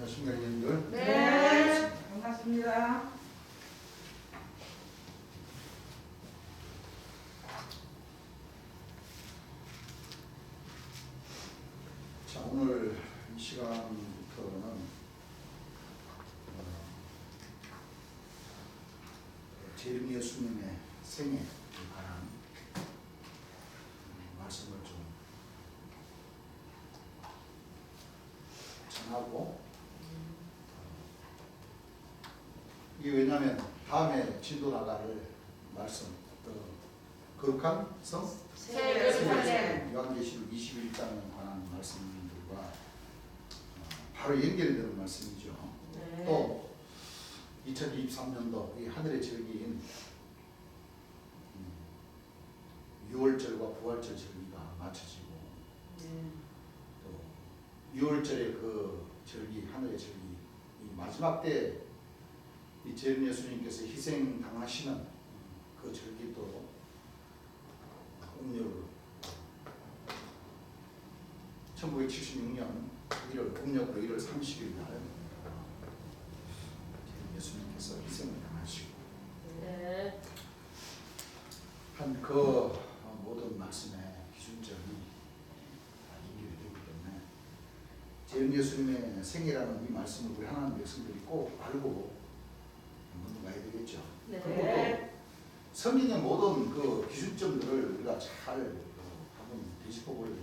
안녕하십니까, 여러분들. 네, 반갑습니다. 자, 오늘 이 시간부터는 재림 예수님의 생애에 관한 말씀을 좀 전하고, 이게 왜냐하면 다음에 진도 나갈 말씀, 거룩한 성 새 예루살렘. 요한계시록 21장에 관한 말씀들과 바로 연결이 되는 말씀이죠. 네. 또 2023년도 이 하늘의 절기인 6월절과 부활절 절기가 맞춰지고, 네. 또 6월절의 그 절기, 하늘의 절기, 이 마지막 때 이 재림 예수님께서 희생 당하시는 그 절기도 음력으로 1976년 1월 음력으로 1월 30일 날 예수님께서 희생을 당하시고 네. 한 그 모든 말씀의 기준점이 연결이 되기 때문에 재림 예수님의 생애라는 이 말씀을 우리 하나님 백성들이 꼭 알고 넘어가야 되겠죠. 네. 그리고 또 성경의 모든 그 기준점들을 우리가 잘 한번 되짚어 볼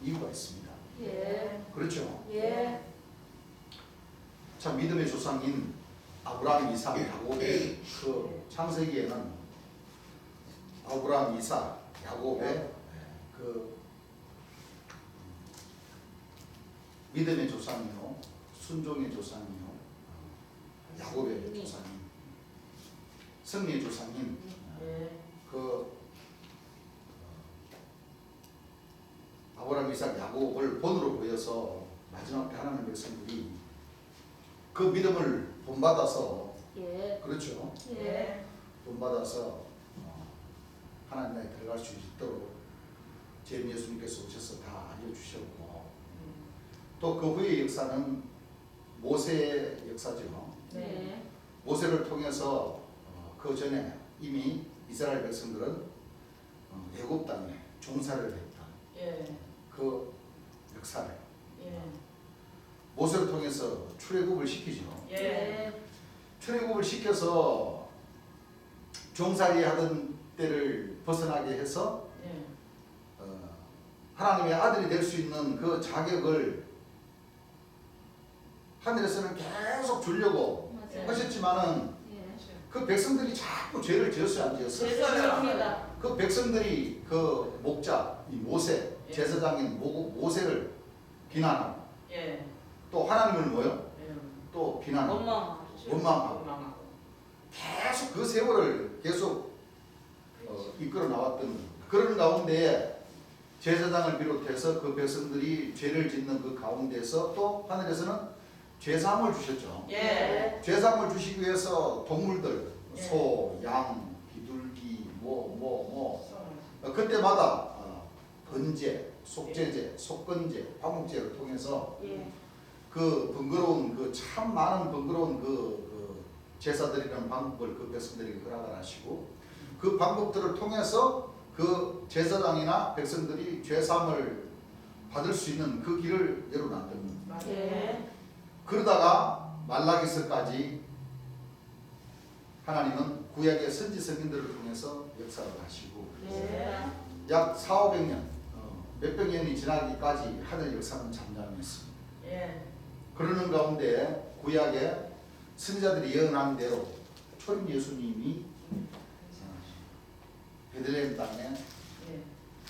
이유가 있습니다. 예. 그렇죠. 예. 참 믿음의 조상인 아브라함, 이삭, 야곱의 그 창세기에는 아브라함, 이삭, 야곱의 그 믿음의 조상이요, 순종의 조상이요, 야곱의 조상인, 승리의 조상인 네. 그 아브라함, 이삭, 야곱을 본으로 보여서 마지막 때 하나님의 백성들이 그 믿음을 본받아서, 예. 그렇죠, 예. 본받아서 하나님 나라에 들어갈 수 있도록 재림 예수님께서 오셔서 다 알려주셨고, 또 그 후의 역사는 모세의 역사죠. 네. 모세를 통해서 그 전에 이미 이스라엘 백성들은 애굽 땅에 종사를 했던 예. 그 역사를 예. 모세를 통해서 출애굽을 시키죠. 예. 출애굽을 시켜서 종살이 하던 때를 벗어나게 해서 예. 하나님의 아들이 될 수 있는 그 자격을 하늘에서는 계속 주려고 맞아요. 하셨지만은 예. 그 백성들이 자꾸 죄를 지었어요, 안 지었어요? 죄송합니다. 그 백성들이 그 목자, 이 모세, 예. 제사장인 모세를 비난하고, 예. 또 하나님을 뭐요? 예. 또 비난하고, 원망하고. 계속 그 세월을 계속 이끌어 나왔던 그런 가운데에 제사장을 비롯해서 그 백성들이 죄를 짓는 그 가운데서 또 하늘에서는 죄사함을 주셨죠. 예. 죄사함을 주시기 위해서 동물들, 예. 소, 양, 비둘기, 그때마다 번제, 속죄제, 속건제, 화목제를 통해서 예. 그 번거로운 그 참 많은 번거로운 그 제사드리는 방법을 그 백성들에게 허락을 하시고, 그 방법들을 통해서 그 제사장이나 백성들이 죄사함을 받을 수 있는 그 길을 열어놨던 겁니다. 예. 그러다가 말라기서까지 하나님은 구약의 선지 선민들을 통해서 역사를 하시고, 예. 약 400~500년 몇백 년이 지나기까지 하늘 역사는 잠잠했습니다. 예. 그러는 가운데 구약의 선지자들이 예언한 대로 초림 예수님이 베들레헴 땅에 예.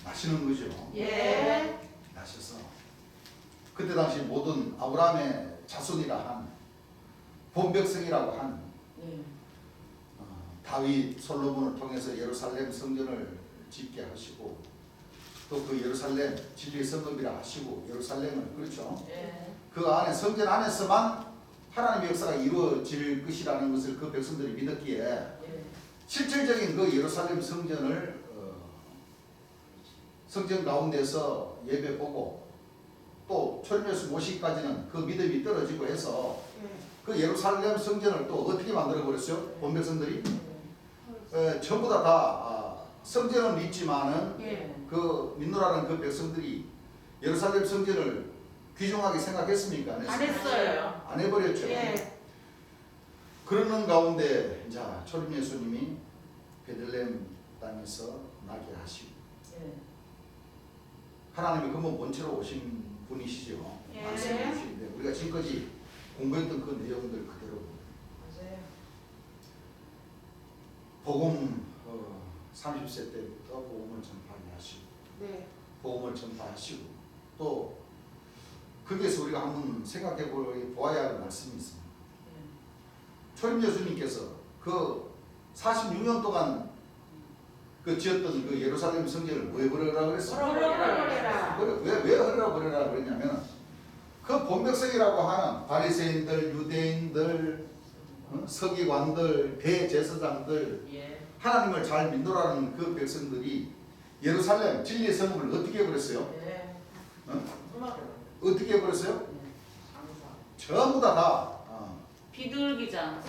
나시는 거죠. 예. 나셔서 그때 당시 모든 아브라함의 자손이라 한 본백성이라고 한 예. 다윗, 솔로몬을 통해서 예루살렘 성전을 짓게 하시고, 또 그 예루살렘 진리의 성읍이라 하시고, 예루살렘을, 그렇죠, 예. 그 안에 성전 안에서만 하나님의 역사가 이루어질 것이라는 것을 그 백성들이 믿었기에 예. 실질적인 그 예루살렘 성전을 성전 가운데서 예배 보고 또 초림 예수 모시기까지는 그 믿음이 떨어지고 해서 예. 그 예루살렘 성전을 또 어떻게 만들어 버렸어요? 본 백성들이 전부 다 성전은 있지만은 예. 그 민노라는 그 백성들이 예루살렘 성전을 귀중하게 생각했습니까? 안 안 했습니까? 했어요. 안 해버렸죠. 예. 그러는 가운데 자 초림 예수님이 베들레헴 땅에서 나게 하시고 예. 하나님의 근본 본체로 오신 분이시죠. 예. 말씀해 주시는데 우리가 지금까지 공부했던 그 내용들 그대로 맞아요. 복음 30세 때부터 복음을 전파하게 하시고 네. 복음을 전파하시고 또 거기에서 우리가 한번 생각해 보아야 할 말씀이 있습니다. 초림 예수님께서 그 46년 동안 그 지었던 그 예루살렘 성전을 왜 버려라 그랬어요? 헐어버려라. 왜 허려라 버려라 그랬냐면 그 본백성이라고 하는 바리새인들, 유대인들, 서기관들, 대제사장들 예. 하나님을 잘 믿노라는 그 백성들이 예루살렘 진리의 성읍을 어떻게 해버렸어요? 예. 어떻게 해버렸어요? 장사. 전부 다 비둘기장.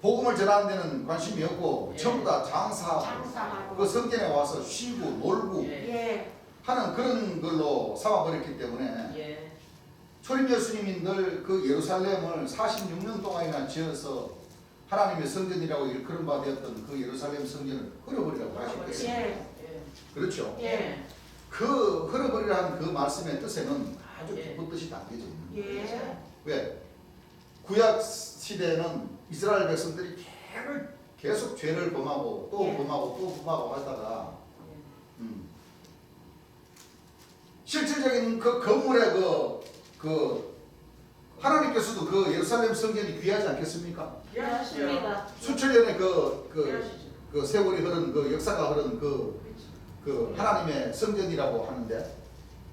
복음을 전하는 데는 관심이 없고 예. 전부 다 장사하고 장사하고. 그 성전에 와서 쉬고 놀고 예. 예. 하는 그런 걸로 삼아버렸기 때문에 예. 초림 예수님이 늘 그 예루살렘을 46년 동안이나 지어서 하나님의 성전이라고 일컬은 바 되었던 그 예루살렘 성전을 헐어버리라고 하셨겠어요. 예. 그렇죠. 예. 그 헐어버리라는 그 말씀의 뜻에는 아주 예. 깊은 뜻이 담겨져 있는 거예요. 예. 왜? 구약 시대에는 이스라엘 백성들이 계속 죄를 범하고 또 예. 범하고 또 범하고 하다가 실질적인 그 건물의 그 하나님께서도 그 예루살렘 성전이 귀하지 않겠습니까? 맞습니다. 수천 년의 그러시죠. 그 세월이 흐른 그 역사가 흐른 그 하나님의 성전이라고 하는데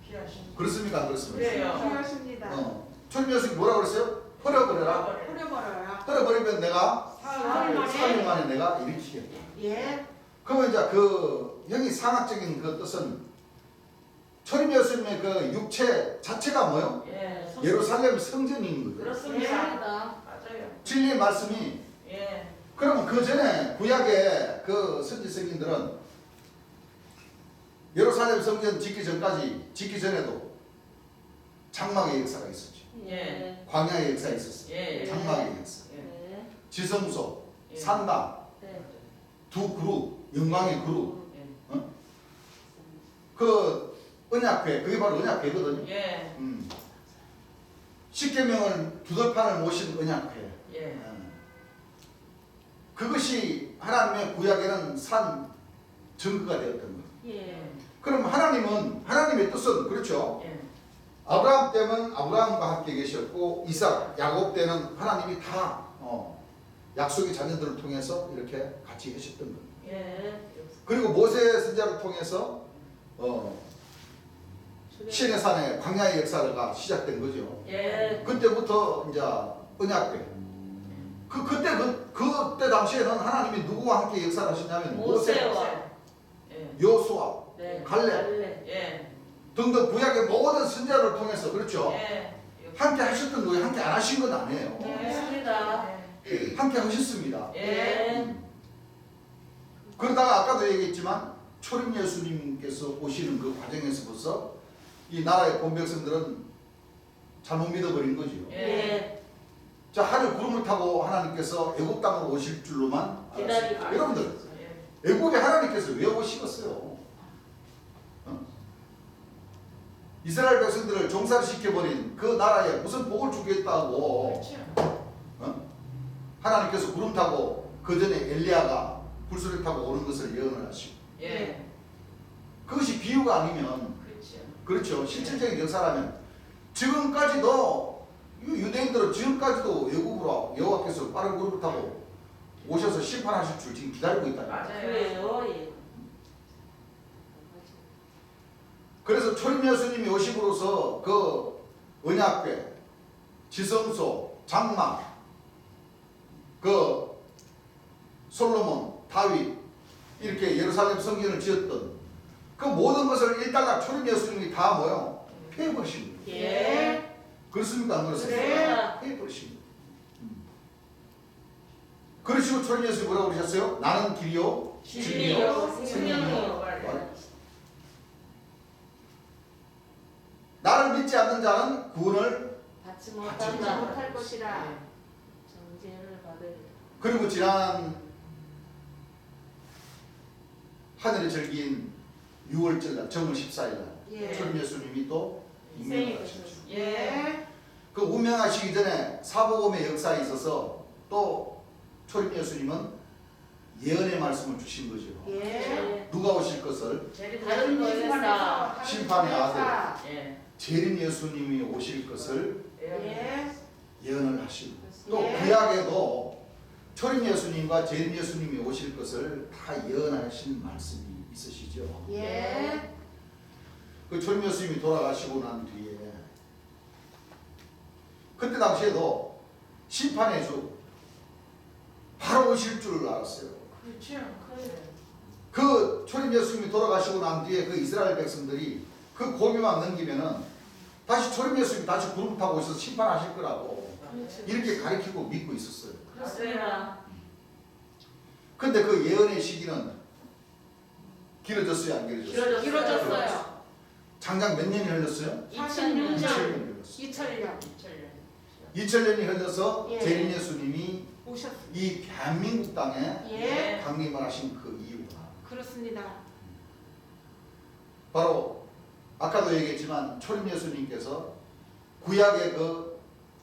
피하신. 그렇습니까? 안 그렇습니까? 그래요. 필요하십니다. 초림 예수님 뭐라 그랬어요? 헐어버려라. 뿌려버려요. 헐어버리면 내가 사흘 만에. 3일 만에 내가 일으키겠다. 예. 그러면 이제 그 형이 상학적인 그 뜻은 초림 예수님의 그 육체 자체가 뭐요? 예. 예루살렘 성전인 거예요. 그렇습니다. 맞습니다. 맞아요. 진리의 말씀이 예. 그러면 그 전에 구약의 그 선지서기들은 예루살렘 성전 짓기 전에도 장막의 역사가 있었죠. 예. 광야의 역사가 있었어요. 예. 장막의 역사. 예. 네. 지성소, 예. 산당, 네. 두 그룹, 영광의 그룹. 예. 그 언약궤, 그게 바로 언약궤거든요. 예. 십계명을 두들판을 모신 언약궤. 예. 그것이 하나님의 구약에는 산 증거가 되었던 거예요. 예. 그럼 하나님의 뜻은 그렇죠. 예. 아브라함 때는 아브라함과 함께 계셨고 이삭, 야곱 때는 하나님이 다 약속의 자녀들을 통해서 이렇게 같이 계셨던 거예요. 예. 그리고 모세 선자를 통해서 신의 산에 광야의 역사가 시작된 거죠. 예. 그때부터 이제 언약궤. 그때 당시에는 하나님이 누구와 함께 역사를 하시냐면 모세와 예. 여호수아, 네. 갈렙 예. 등등 구약의 모든 선자를 통해서 그렇죠. 예. 함께 하셨던 거예요. 함께 안 하신 건 아니에요. 맞습니다. 함께 하셨습니다. 예. 그러다가 아까도 얘기했지만 초림 예수님께서 오시는 그 과정에서 벌써 이 나라의 본백성들은 잘못 믿어버린 거죠. 예. 자, 하늘 구름을 타고 하나님께서 애굽 땅으로 오실 줄로만 기다리고. 알았어요. 여러분들, 예. 애굽에 하나님께서 왜 오시겠어요? 이스라엘 백성들을 종살이 시켜버린 그 나라에 무슨 복을 주겠다고 그렇죠. 하나님께서 구름 타고 그 전에 엘리야가 불수를 타고 오는 것을 예언을 하시고 예. 그것이 비유가 아니면 그렇죠. 그렇죠. 실질적인 역사라면 지금까지도 유대인들은 지금까지도 애굽으로 여호와께서 빠른 구름을 타고 오셔서 심판하실 줄 지금 기다리고 있다. 맞아요. 그래요. 예. 그래서 초림 예수님이 오심으로써 그 언약궤, 지성소, 장막, 그 솔로몬, 다윗 이렇게 예루살렘 성전을 지었던 그 모든 것을 일단락 초림 예수님이 다 뭐요? 폐해버리신 거예요. 예. 그렇습니까? 안 그렇습니까? 그렇습니다. 폐해버리신 거예요. 그러시고 초림 예수님이 뭐라고 그러셨어요? 나는 길이요 진리요 생명이요. 나를 믿지 않는 자는 구원을 받지 받지 못한다. 못할 것이라. 정죄를 받으리라. 그리고 지난 하늘의 절기인 6월절 날 정월 14일 날 예. 초림 예수님이 또 희생이 운명하셨죠. 예. 그 운명하시기 전에 사복음의 역사에 있어서 또 초림 예수님은 예언의 말씀을 주신 거죠. 예. 누가 오실 것을 다른 거에서 심판의 아들. 예. 재림 예수님이 오실 것을 예. 예언을 하시고 또 예. 구약에도 초림 예수님과 재림 예수님이 오실 것을 다 예언하신 말씀이 있으시죠. 예. 그 초림 예수님이 돌아가시고 난 뒤에 그때 당시에도 심판의 주 바로 오실 줄 알았어요. 그렇죠. 그 초림 예수님이 돌아가시고 난 뒤에 그 이스라엘 백성들이 그 고비만 넘기면은 다시 초림 예수님이 다시 구름 타고 오셔서 심판하실 거라고 이렇게 가르치고 믿고 있었어요. 그렇습니다. 근데 그 예언의 시기는 길어졌어요, 안 길어졌어요? 길어졌어요. 장장 몇 년이 흘렀어요? 2006년 2000년이 흘렀어요. 2000년 2000년이 흘러서 예. 재림 예수님이 오셨습니다. 이 대한민국 땅에 예. 강림을 하신 그 이유가 그렇습니다. 바로 아까도 얘기했지만 초림 예수님께서 구약의 그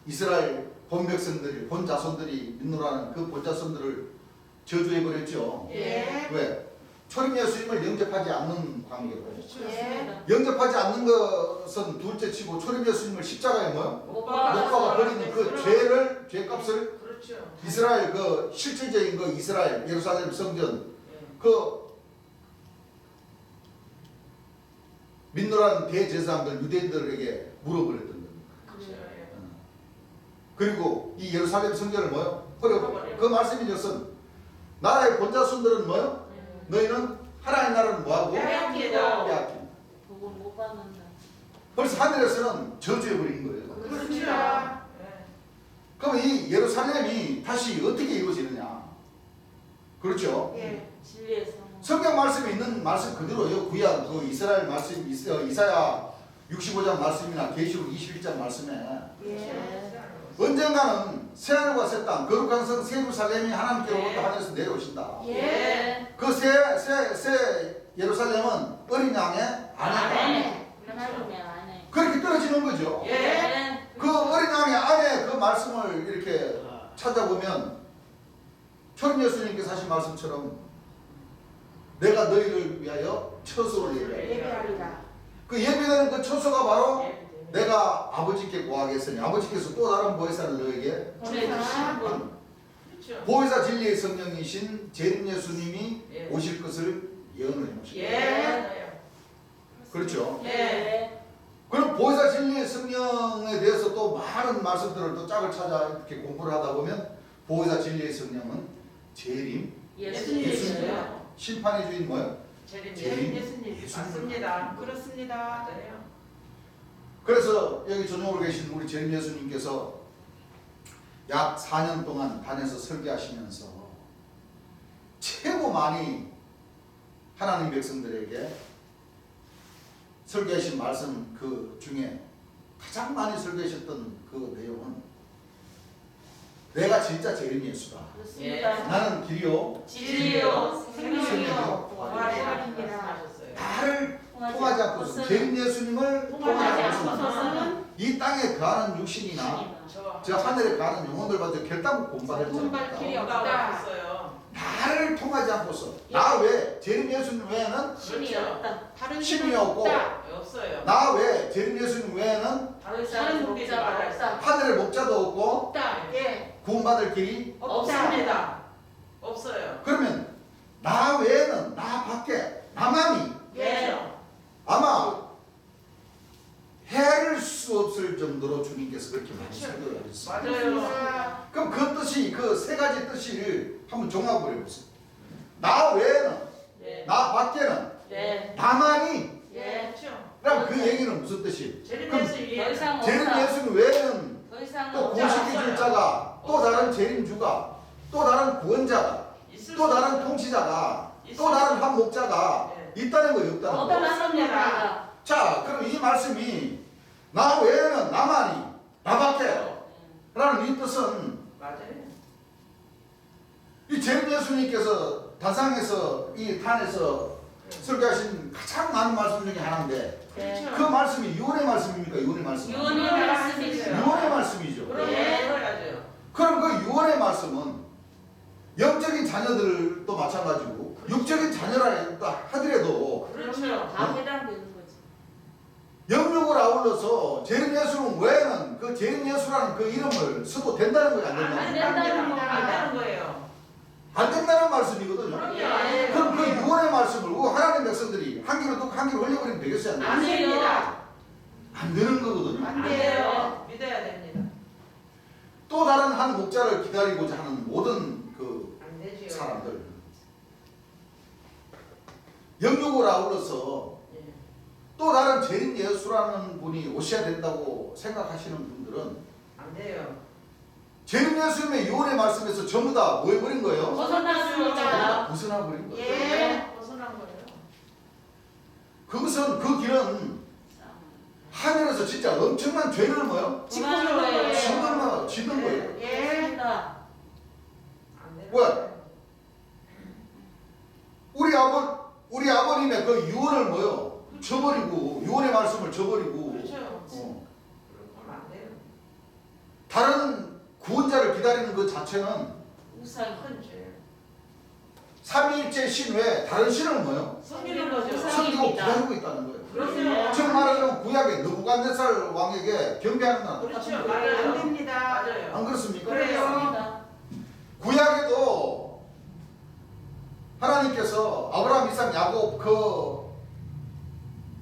이스라엘 본 백성들이 본 자손들이 믿노라는 그 본 자손들을 저주해 버렸죠. 예. 왜? 초림 예수님을 영접하지 않는 관계로. 예. 영접하지 않는 것은 둘째치고 초림 예수님을 십자가에 뭐요? 못 못 박아 버리는 그 죄를 죄값을 그렇죠. 이스라엘 그 실질적인 그 이스라엘 예루살렘 성전 그 믿노라는 대제사장들 유대인들에게 물어버렸던 겁니다. 그렇죠. 예. 그리고 이 예루살렘 성전을 뭐요? 버려버려. 그 말씀이 이것은 나라의 본자손들은 뭐요? 너희는 하나님 나라를 뭐하고? 빼앗기다. 빼앗긴다. 그거 못 받는다. 벌써 하늘에서는 저주해버린 거예요. 그렇습니다. 예. 그럼 이 예루살렘이 다시 어떻게 이루어지느냐? 그렇죠? 예. 진리의 성. 성경 말씀에 있는 말씀 그대로요. 구약 그 이스라엘 말씀 이사야 65장 말씀이나 계시록 21장 말씀에 예. 언젠가는 새하늘과 새 땅 거룩한 성 새 예루살렘이 하나님께로부터 예. 하늘에서 내려오신다. 예. 그 새 예루살렘은 어린 양의 아내다. 하나님의 안에. 그렇게 떨어지는 거죠. 예. 그 어린 양의 아내 그 말씀을 이렇게 찾아보면 초림 예수님께서 하신 말씀처럼 내가 너희를 위하여 처소를 예비하리라. 예배하리라. 그 예비되는 그 처소가 바로 예. 내가 아버지께 구하겠으니 아버지께서 또 다른 보혜사를 너에게 보내주신 분. 그렇죠. 보혜사 진리의 성령이신 재림 예수님이 예. 오실 것을 예언을 해놓으셨다. 예. 그렇죠. 예. 그럼 보혜사 진리의 성령에 대해서 또 많은 말씀들을 또 짝을 찾아 이렇게 공부를 하다 보면 보혜사 진리의 성령은 재림, 예수님이세요. 심판의 주인 뭐예요? 재림 재림 예수님. 맞습니다. 그렇습니다. 맞아요. 그래서 여기 전용으로 계신 우리 재림 예수님께서 약 4년 동안 단에서 설교하시면서 최고 많이 하나님 백성들에게 설교하신 말씀 그 중에 가장 많이 설교하셨던 그 내용은 내가 진짜 재림 예수다. 그렇습니다. 나는 길이요 진리요. 생명이요. 생명이요. 말씀하셨어요. 나를 통하지 않고서 재림 예수님을 통하지 않고서는 이 땅에 거하는 육신이나 저 하늘에 가는 영혼들과도 결단 공부할 공부할 길이 자 없다. 없어요. 나를 통하지 않고서 나 외 재림 예수님 외에는 신이 없다. 다른 신이 신이 없고 없다. 없어요. 나 외 재림 예수님 외에는 다른 목자가 없다. 하늘의 목자도 없고 없다. 예. 구원받을 길이 없습니다. 없어요. 그러면 나 외에는 나 밖에 나만이 예. 아마 헤아릴 수 없을 정도로 주님께서 그렇게 많이 설교를 하셨습니다. 맞아요. 그렇습니다. 그럼 그 뜻이 그 세 가지 뜻을 한번 종합을 해보세요. 나 외에는 예. 나 밖에는 네. 나만이. 예. 그렇죠. 그럼 그 얘기는 무슨 뜻이? 재림 그럼 예수 더 위에 이상 재림 없다. 예수님 외에는 더 이상 또 없다. 고시키줄 자가, 또 다른 재림주가, 또 다른 구원자가, 있을 또 수 다른 있어요. 통치자가, 있을 또 다른 수 한 목자가 네. 있다는 거예요, 없다는 없다 거예요. 말씀입니다. 자, 그럼 이 말씀이 나 외에는 나만이, 나밖에 라는 이 뜻은 맞아요. 이 재림 예수님께서 다상에서 이 탄에서 설교하신 가장 많은 말씀 중에 하나인데 네. 그 말씀이 유언의 말씀입니까? 유언의 말씀? 유언의 말씀이죠. 유언의 말씀이죠. 그러면 예. 들어야죠. 그럼 그 유언의 말씀은 영적인 자녀들도 마찬가지고 육적인 자녀라 하더라도 그렇죠. 다 해당되는 거지. 영육을 아울러서 재림 예수는 외에는 그 재림 예수라는 그 이름을 써도 된다는 거예요, 안 안 된다는 된다는 거예요? 거야. 안 되는 거예요. 안 된다는 말씀이거든요. 그럼요. 예. 그럼 그 유언의 말씀을 그 하나님 백성들이 한 귀로 듣고 한 귀로 흘려버리면 되겠어요? 안 돼요? 안 됩니다. 안 되는 거거든요. 안 돼요. 믿어야 됩니다. 또 다른 한 목자를 기다리고자 하는 모든 그 안 되지요. 사람들 영육을 아울러서 예. 또 다른 재림 예수라는 분이 오셔야 된다고 생각하시는 분들은 안 돼요. 재림 예수님의 유언의 말씀에서 전부 다 뭐 해버린 거예요? 벗어났습니다. 벗어나 버린 거예요. 예. 벗어난 거예요. 그것은 그 길은 하늘에서 진짜 엄청난 죄를 뭐요? 지는 거예요. 짓는 거예요. 예. 맞습니다. 안 되는 왜? 거예요. 우리 아버님의 그 유언을 뭐요? 저버리고 유언의 말씀을 저버리고 그렇죠. 어, 그러면 안 돼요. 다른 구원자를 기다리는 그 자체는 우상. 큰 죄. 삼위일체 신 외에 다른 신을 뭐요? 섬기는 거죠. 우상. 섬기고 우상입니다. 기다리고 있다는 거예요. 그렇죠. 즉 말하자면 구약의 느부갓네살 왕에게 경배하는 나라 그렇죠. 안 맞아요. 됩니다. 맞아요. 안 그렇습니까? 그래요. 맞습니다. 구약에도 하나님께서 아브라함, 이삭, 야곱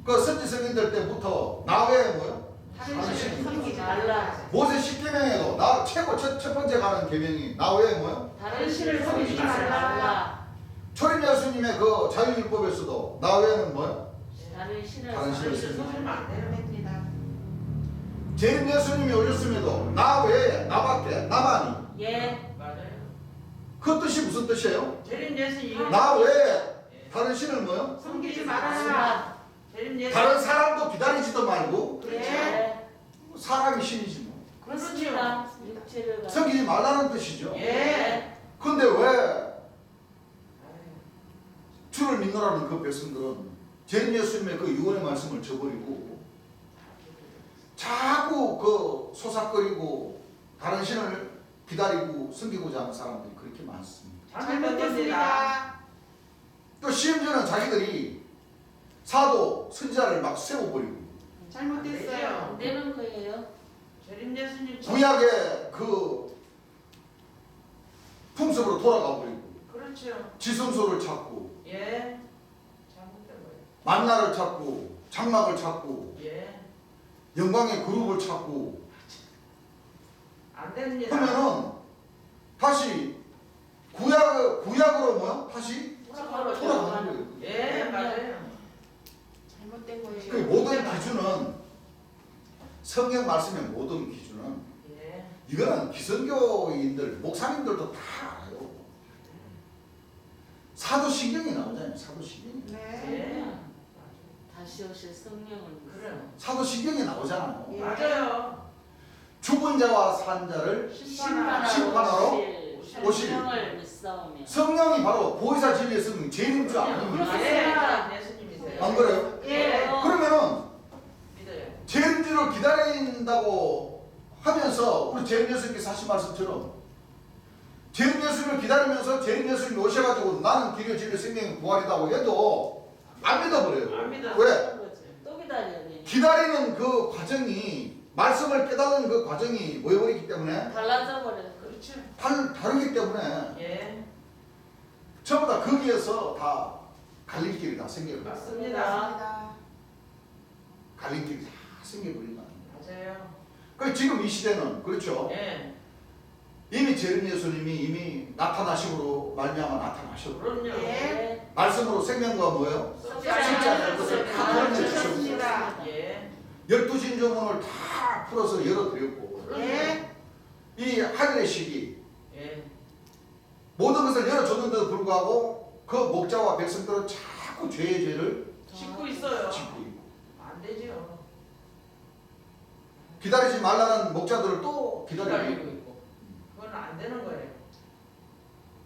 그 선지 성인들 때부터 나 외에 뭐요? 다른 신을 섬기지 말라. 모세 10계명에도 나 최고 첫 번째 가는 계명이 나 외에 뭐요? 다른 신을 섬기지 말라. 초림 예수님의 그 자유율법에서도 나 외에는 뭐요? 다른 신을 다른 신을 섬기지 섬기면 안 돼요. 안 됩니다. 재림 예수님이 오셨음에도 나 외에 나밖에 나만이 예. 맞아요. 그 뜻이 무슨 뜻이에요? 재림 예수 이 나 외에 다른 신을 뭐요? 섬기지 말아라. 맞습니다. 재림 예수 다른 사람도 기다리지도 말고 그렇죠. 예. 사람이 신이지 뭐. 그렇습니다. 육체를 가지고. 섬기지 말라는 뜻이죠. 예. 근데 왜 아유, 주를 믿노라는 그 백성들은 재림 예수님의 그 유언의 말씀을 저버리고 자꾸 그 소삭거리고 다른 신을 기다리고 섬기고자 하는 사람들이 그렇게 많습니다. 잘못됐습니다. 또 심지어는 자기들이 사도 선지자를 막 세워버리고 잘못됐어요. 안 되는 거예요. 재림 예수님 구약의 그 풍습으로 돌아가 버리고 그렇죠. 지성소를 찾고 예. 잘못된 거예요. 만나를 찾고 장막을 찾고 예. 영광의 그룹을 찾고 안 됩니다. 하면은 다시 구약으로 뭐야? 다시 우상으로 돌아가는 거예요. 예, 맞아요. 잘못된 그 거예요. 모든 기준은 성경 말씀의 모든 기준은 예. 이거는 기성교인들 목사님들도 다 알아요. 사도신경이 나오잖아요. 사도신경이. 네. 예. 다시 오실 성령은 그래요. 사도신경이 나오잖아요. 예. 맞아요. 죽은 자와 산 자를 심판하러 심판하러 오실 성령을 믿사오며. 성령이 바로 보혜사 진리의 성령 재림주 아닙니까? 예. 예수님이세요. 안 그래요? 예. 그러면은 믿어요. 재림주를 기다린다고 하면서 우리 재림 예수님께서 하신 말씀처럼 재림 예수님을 기다리면서 재림 예수님이 오셔가지고 나는 길이요 진리 생명의 부활이라고 해도 안 믿어버려요. 안 믿어요. 왜? 또 기다려야 되니. 기다리는 그 과정이 말씀을 깨닫는 그 과정이 뭐여버리기 때문에 달라져 버려요. 그렇죠. 다르기 때문에 예. 전부 다 거기에서 다 갈림길이 다 생겨버려요. 맞습니다. 맞습니다. 갈림길이 다 생겨버린 거예요. 맞아요. 그 지금 이 시대는 그렇죠. 예. 이미 재림 예수님이 이미 나타나심으로 말미암아 나타나셨고 그럼요. 예. 말씀으로 생명과 뭐예요? 썩지 않을 것을 다 않을 드러내 것을 주셨습니다. 예. 12진조문을 다 풀어서 열어드렸고 예. 이 하늘의 시기 예. 모든 것을 열어줬는데도 불구하고 그 목자와 백성들은 자꾸 죄의 죄를 짓고 있어요. 짓고 있고 안 되죠. 기다리지 말라는 목자들을 또 기다리고 기다리고 있고. 그건 안 되는 거예요.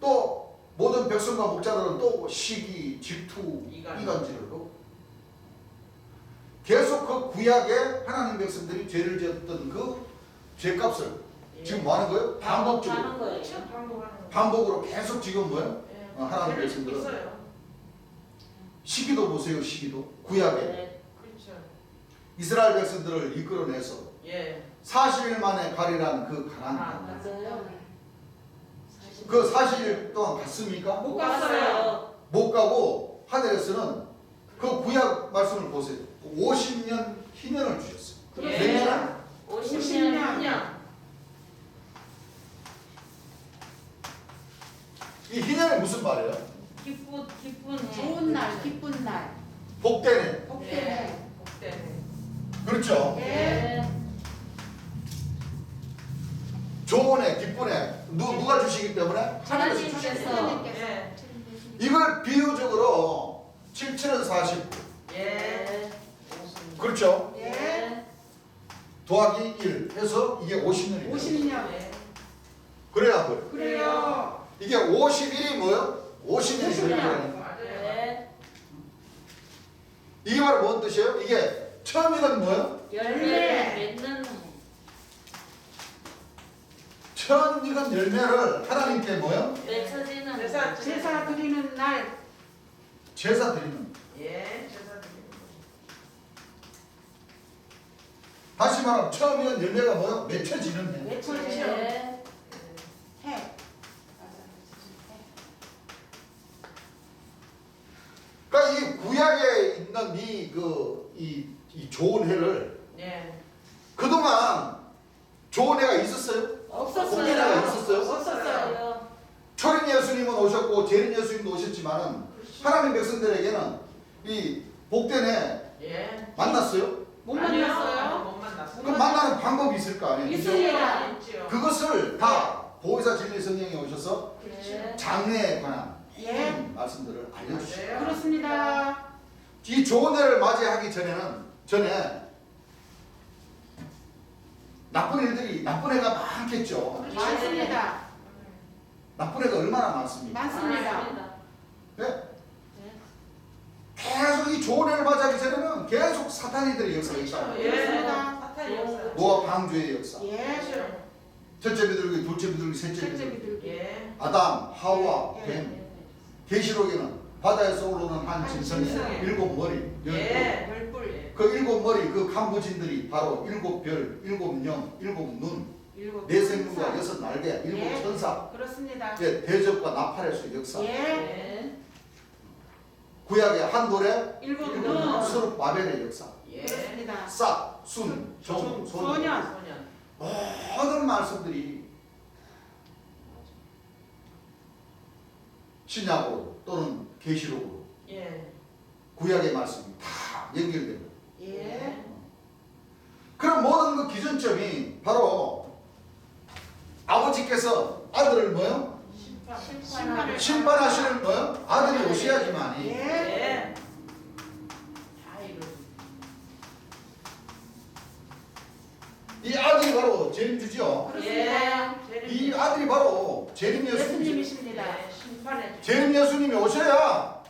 또 모든 백성과 목자들은 또 시기, 질투, 이간질을 하고 계속 그 구약에 하나님 백성들이 죄를 지었던 그 죄값을 예. 지금 뭐 하는 거예요? 반복적으로 하는 거예요. 그렇죠. 반복하는 거. 반복으로 계속 지금 뭐예요? 예. 하나님 죄를 짓고 백성들은 있어요. 시기도 보세요. 시기도 구약에 네. 그렇죠. 이스라엘 백성들을 이끌어내서 예. 40일 만에 가리란 그 가나안 가나안. 땅. 맞아요. 그 40일 동안 갔습니까? 못 갔어요. 못 가고 하늘에서는 그 구약 말씀을 보세요. 50년 희년을 주셨어요. 예. 몇 년? 50년. 그냥 이 희년이 무슨 말이에요? 기쁜 좋은 날, 기쁜 날. 복되네. 복되네. 복되네. 그렇죠? 예. 좋은 해, 기쁜 해. 누가 주시기 때문에? 하나님께서. 예. 이걸 비유적으로 7은 49. 예. 오십니다. 그렇죠? 예. 더하기 1 해서 이게 50년이에요. 50년. 예. 그래야 뭐예요? 그래요. 이게 51이 뭐예요? 50년이 50년. 되는 맞아요. 네. 이게 바로 뭔 뜻이에요? 이게 처음이건 뭐예요? 열매 맺는 처음이건 열매를 하나님께 뭐예요? 맺혀지는 제사 드리는 날. 제사 드리는. 예. 제사 드리는 거. 다시 말하면 처음이건 열매가 뭐예요? 맺혀지는 해. 외쳐지는 네. 해. 그러니까 이 구약에 있는 이 좋은 해를 예. 그동안 좋은 해가 있었어요? 복된 해가 있었어요? 없었어요. 초림 예수님은 오셨고 재림 예수님도 오셨지만은 하나님 백성들에게는 이 복된 해 예. 만났어요? 못 아니요. 만났어요. 못 만났어요. 그럼 만나는 방법이 있을 거 아니에요? 있습니다. 있지요. 그것을 다 보혜사 진리 성령이 오셔서 네. 장래에 관한 예. 말씀들을 알려주시고 맞아요. 그렇습니다. 이 좋은 해를 맞이하기 전에 나쁜 해가 많겠죠. 많습니다. 나쁜 해가 얼마나 많습니까? 많습니다. 네? 계속 이 좋은 해를 맞이하기 전에는 계속 사탄이들의 역사가 있다. 예. 그렇습니다. 사탄이 없어요. 노아 방주의 역사. 예. 그렇죠. 첫째 비둘기, 둘째 비둘기, 셋째 첫째 비둘기. 비둘기. 예. 아담, 하와, 예. 뱀. 계시록에는 바다에서 오르는 한 짐승의 짐승. 7머리, 10뿔. 예. 열불. 예. 그 7머리, 그 간부진들이 바로 7별, 7영, 7눈, 일곱. 4생물과 6날개, 7 예. 천사. 그렇습니다. 이제 대적과 나팔의 수 역사. 예. 네. 구약의 한돌의 일곱 일곱 눈. 수르 바벨의 역사. 예. 그렇습니다. 싹, 순, 종, 소년. 소년. 소년. 모든 말씀들이 신약으로 또는 계시록으로 예. 구약의 말씀이 다 연결됩니다. 예. 그럼 모든 그 기준점이 바로 아버지께서 아들을 뭐요? 심판을. 심판하시는 뭐요? 아들이 오셔야지만이 예. 예. 다 이거. 이 아들이 바로 재림주죠. 그렇습니다. 예. 이 아들이 바로 재림 예수님. 예수님이십니다. 예. 심판해. 재림 예수님이 오셔야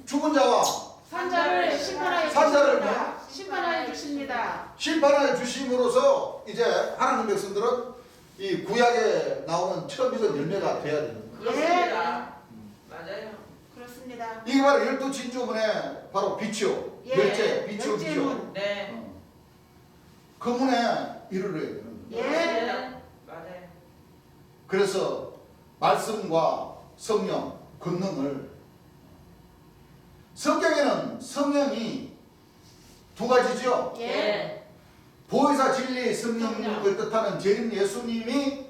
죽은 자와 산자를 심판하여 산자를 주십니다. 심판하여 주십니다. 심판을 주심으로써 이제 하나님 백성들은 이 구약에 나오는 처음이던 열매가 돼야 되는 거예요. 그렇습니다. 맞아요. 그렇습니다. 이게 바로 12진조문의 바로 빛이요. 예. 열째, 빛이요, 빛이요. 열째문. 네. 그 문에 이르러야 되는 거예요. 예. 맞아요. 그래서 말씀과 성령, 권능을 성경에는 성령이 두 가지죠. 예. 보혜사 진리 성령을 뜻하는 재림 예수님이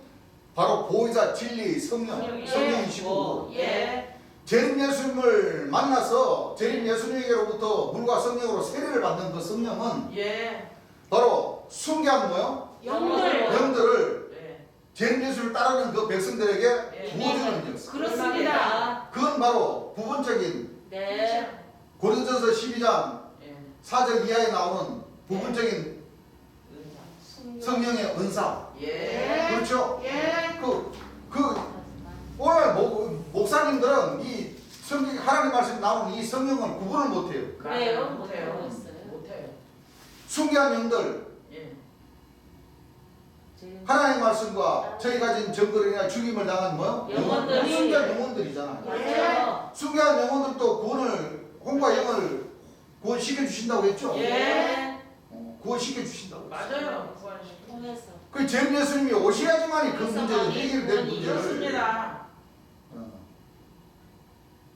바로 보혜사 진리 성령, 성령이요. 성령이시고 예. 재림 예수님을 만나서 재림 예수님에게로부터 물과 성령으로 세례를 받는 그 성령은 예. 바로 순교한 뭐요? 영들. 영들을 예. 재림 예수를 따르는 그 백성들에게 예. 부어주는 역사. 그렇습니다. 그건 바로 부분적인 네. 고린도전서 12장 예. 4절 이하에 나오는 부분적인 은사. 성령의 은사. 예. 그렇죠? 예. 그 오늘 목사님들은 이 성경 하나님 말씀 나오는 이 성령을 구분을 못해요. 그래요? 못해요. 못해요. 못해요. 순교한 영들 예. 지금 하나님 말씀과 저희 가진 정거리나 죽임을 당한 뭐요? 영혼들이. 순교한 영혼들이잖아요. 맞죠? 순교한 영혼들도 구원을 혼과 영을 구원시켜 주신다고 했죠? 예. 구원시켜 주신다고. 맞아요. 구원시켜. 통해서. 그 재림 예수님이 오셔야지만이 그 그래서 문제를 많이 해결될 구원이 문제를. 그렇습니다.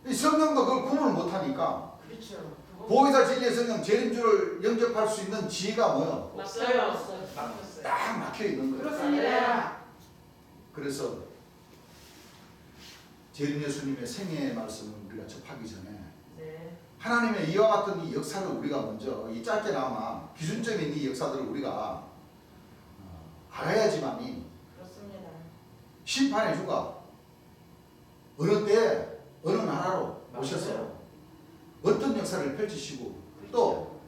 이 성령도 그걸 구분을 못하니까 그렇죠. 그거 보혜사 진리의 성령 재림주를 영접할 수 있는 지혜가 뭐요? 없어요. 없어요. 막혔어요. 딱 막혀 있는 거예요. 그렇습니다. 그래서 재림 예수님의 생애의 말씀을 우리가 접하기 전에 네. 하나님의 이와 같은 이 역사를 우리가 먼저 이 짧게나마 기준점인 이 역사들을 우리가 알아야지만이 그렇습니다. 심판의 주가 어느 때 어느 나라로 맞아요. 오셔서 어떤 역사를 펼치시고 그렇죠. 또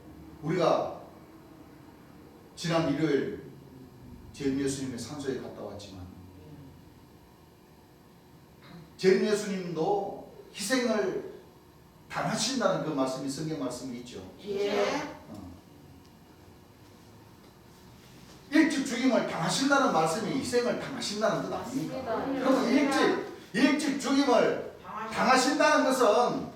우리가 지난 일요일 재림 예수님의 산소에 갔다 왔지만 재림 예수님도 희생을 당하신다는 그 말씀이 성경 말씀이 있죠. 예. 일찍 죽임을 당하신다는 말씀이 희생을 당하신다는 뜻 아닙니까? 맞습니다. 그럼 일찍 죽임을 당하신다는 것은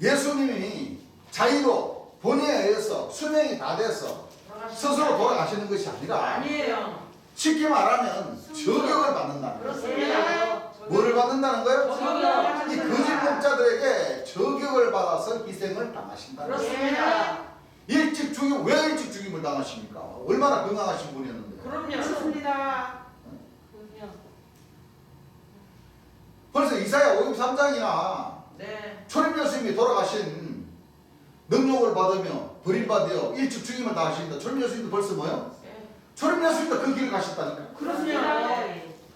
예수님이 자의로 본의에 의해서 수명이 다 돼서 스스로 돌아가시는 것이 아니라 아니에요. 쉽게 말하면 저격을 받는다는 거예요. 그렇습니다. 뭐를 받는다는 거예요? 저격. 이 거짓 목자들에게 저격을 받아서 희생을 당하신다는 거예요. 그렇습니다. 일찍 죽임, 왜 일찍 죽임을 당하십니까? 얼마나 건강하신 분이었는데. 그럼요. 그렇습니다. 그럼요. 벌써 이사야 53장이나 네. 초림 예수님이 돌아가신 능력을 받으며 버림받아 일찍 죽임을 당하신다. 초림 예수님도 벌써 뭐요? 예. 초림 예수님도 그 길을 가셨다니까. 그렇습니다.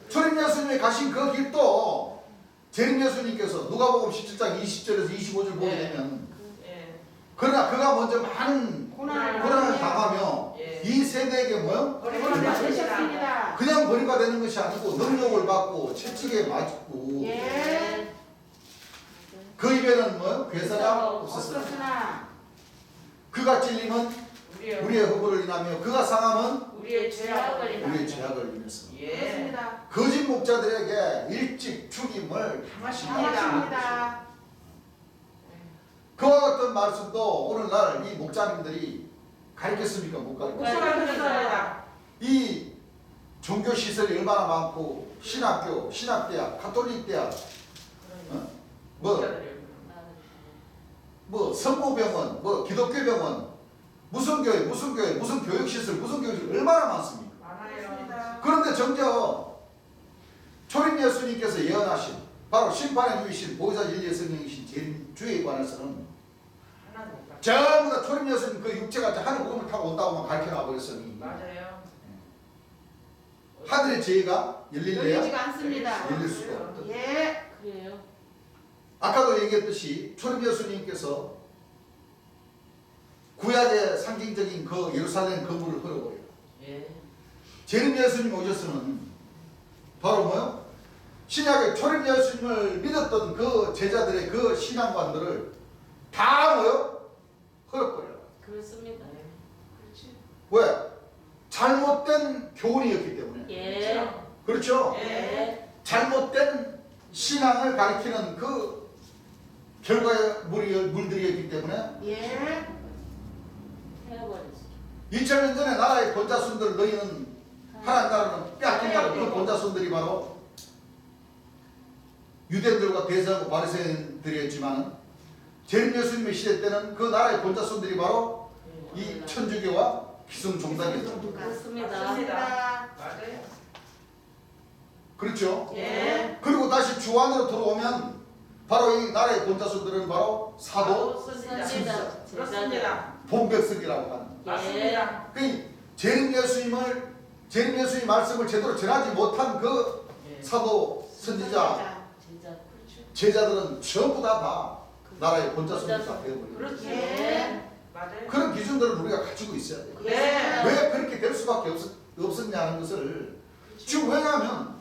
초림 예수님이 가신 그 길도 재림 예수님께서 누가복음 17장 20절에서 25절 보게 네. 되면 예. 그러나 그가 먼저 많은 고난을 고난을 당하며 예. 이 세대에게 뭐요? 되셨습니다. 그냥 버림받는 것이 아니고 능력을 받고 채찍에 맞고 예. 그 입에는 뭐요? 괴사가 없었어요. 없었으나 그가 찔림은 우리의 허물을 인하며 그가 상함은 우리의 죄악을 우리의 죄악을 인해서 예. 그렇습니다. 거짓 목자들에게 일찍 죽임을 당하신다. 당하십니다. 그와 같은 말씀도 오늘날 이 목자님들이 가르쳤습니까? 못 가르쳤습니까? 그렇습니다. 이 종교 시설이 얼마나 많고 신학교, 신학대학, 가톨릭 대학, 뭐 성모병원, 뭐 기독교 병원, 무슨 교회, 무슨 교육 시설, 무슨 교육시설 얼마나 많습니까? 많아요. 그렇습니다. 그런데 정작 초림 예수님께서 예언하신 바로 심판의 주이신 보혜사 진리의 성령이신 재림주에 관해서는 하나도 못 봤어요. 전부 다 초림 예수님 그 육체가 하늘 구름을 타고 온다고만 가르쳐놔 버렸으니 맞아요. 하늘의 지혜가 열릴래야 열리지가 않습니다. 열릴 수가 없다. 예. 그래요. 아까도 얘기했듯이 초림 예수님께서 구약의 상징적인 그 예루살렘 건물을 헐어버려요. 예. 재림 예수님 오셔서는 바로 뭐요? 신약의 초림 예수님을 믿었던 그 제자들의 그 신앙관들을 다 뭐요? 헐어버려요. 그렇습니다. 그렇지. 왜? 잘못된 교훈이었기 때문에. 예. 그렇죠? 예. 잘못된 신앙을 가리키는 그 결과의 물들이었기 때문에 예. 헤어버렸어. 2000년 전에 나라의 본자손들 너희는 하나님 나라는 빼앗긴다는 그 본자손들이 바로 유대인들과 대제하고 바리새인들이었지만 재림 예수님의 시대 때는 그 나라의 본자손들이 바로 이 천주교와 기성종단이었죠. 그렇습니다. 맞습니다. 맞아요. 그렇죠? 예. 그리고 다시 주 안으로 들어오면 바로 이 나라의 본자손들은 바로 사도 선지자. 그렇습니다. 본백성이라고 하는. 맞습니다. 그 재림 예수님 말씀을 제대로 전하지 못한 그 예. 사도 선지자 진짜 그렇죠. 제자들은 전부 다 나라의 본자손이다 되어버려요. 그렇지. 예. 맞아요. 그런 기준들을 우리가 가지고 있어야 돼요. 네. 왜 그렇게 될 수밖에 없었냐는 것을 지금 왜냐하면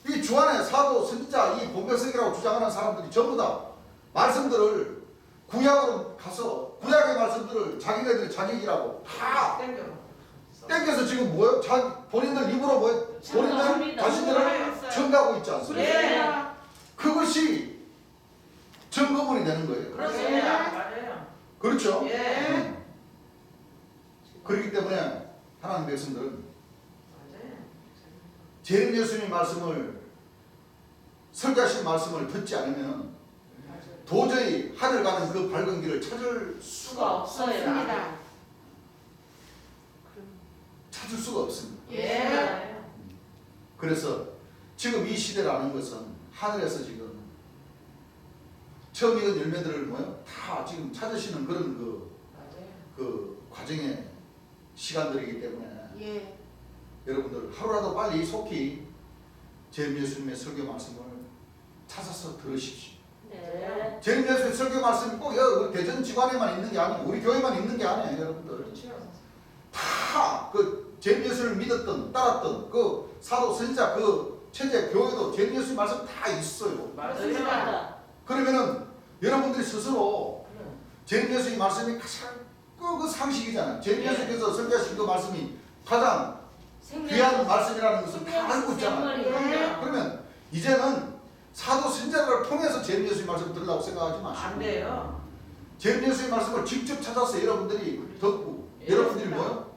이 주안의 사도 선지자 이 본백성이라고 주장하는 사람들이 전부 다 말씀들을 구약으로 가서 구약의 말씀들을 자기네들이 자기이라고 다 땡겨. 땡겨서 지금 뭐예요? 본인들 입으로 뭐예요? 본인들 첨가합니다. 자신들을 첨가하고 있지 않습니까? 예. 그것이 증거문이 되는 거예요. 그렇습니다. 맞아요. 그렇죠? 예. 그렇기 때문에 하나님 백성들은 맞아요. 재림 예수님 말씀을 설교하신 말씀을 듣지 않으면 맞아요. 도저히 하늘 가는 그 밝은 길을 찾을 수가 없어요. 없습니다. 찾을 수가 없습니다. 예. 그래서 지금 이 시대라는 것은 하늘에서 지금 처음 익은 열매들을 뭐요? 다 지금 찾으시는 그런 맞아요. 그 과정의 시간들이기 때문에 예. 여러분들 하루라도 빨리 속히 재림 예수님의 설교 말씀을 찾아서 들으십시오. 네. 재림 예수님의 설교 말씀이 꼭 여기 대전 지관에만 있는 게 아니에요. 우리 교회만 있는 게 아니에요, 여러분들. 그렇죠. 다 그 재림 예수를 믿었던 따랐던 그 사도 선지자 그 체제 교회도 재림 예수님 말씀 다 있어요. 맞아요. 맞습니다. 그러면은 여러분들이 스스로 그래. 재림 예수님 말씀이 가장 그 상식이잖아요. 재림 예. 예수님께서 설교하신 그 말씀이 가장 귀한 말씀이라는 것을 다 알고 있잖아요. 예. 그러면 이제는 사도 선지자를 통해서 재림 예수님 말씀을 들으려고 생각하지 안 마시고 돼요. 재림 예수님 말씀을 직접 찾아서 여러분들이 듣고 예. 여러분들이 뭐요?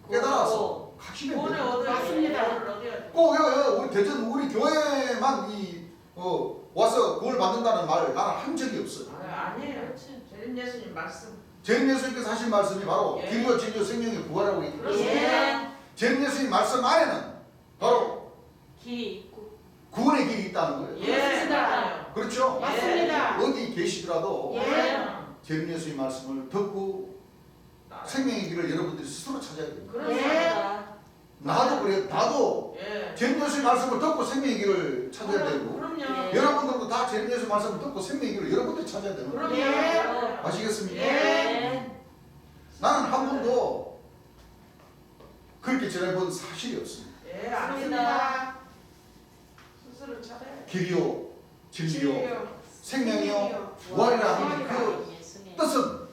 깨달아서 고. 가시면 오늘 돼요. 얻어야 맞습니다. 오늘 얻어야 돼. 꼭 우리 대전 우리 교회만 와서 구원 받는다는 말 나는 한 적이 없어요. 아니에요. 그렇지. 재림 예수님 말씀. 재림 예수님께서 하신 말씀이 바로 예. 길이요 진리요 생명의 부활하고 있기 때문에 그렇습니다. 재림 예수님 말씀 안에는 바로 길이 있고. 구원의 길이 있다는 거예요. 예. 그렇습니다. 그렇죠? 맞습니다. 어디 계시더라도 예. 재림 예수님 말씀을 듣고 생명의 길을 여러분들이 스스로 찾아야 돼요. 그렇습니다. 나도 그래. 나도 예. 재림 예수님 말씀을 듣고 생명의 길을 찾아야 되고 그럼요. 예. 여러분들도 다 재림 예수님 말씀을 듣고 생명의 길을 여러분들이 찾아야 되는 거예요. 그럼요. 예. 아시겠습니까? 예. 나는 한 번도 그렇게 전해본 사실이 없습니다. 예. 아닙니다. 맞습니다. 스스로 찾아야 돼. 길이요, 진리요, 진리요. 생명이요, 부활이라는 그 부활이라. 예수님. 뜻은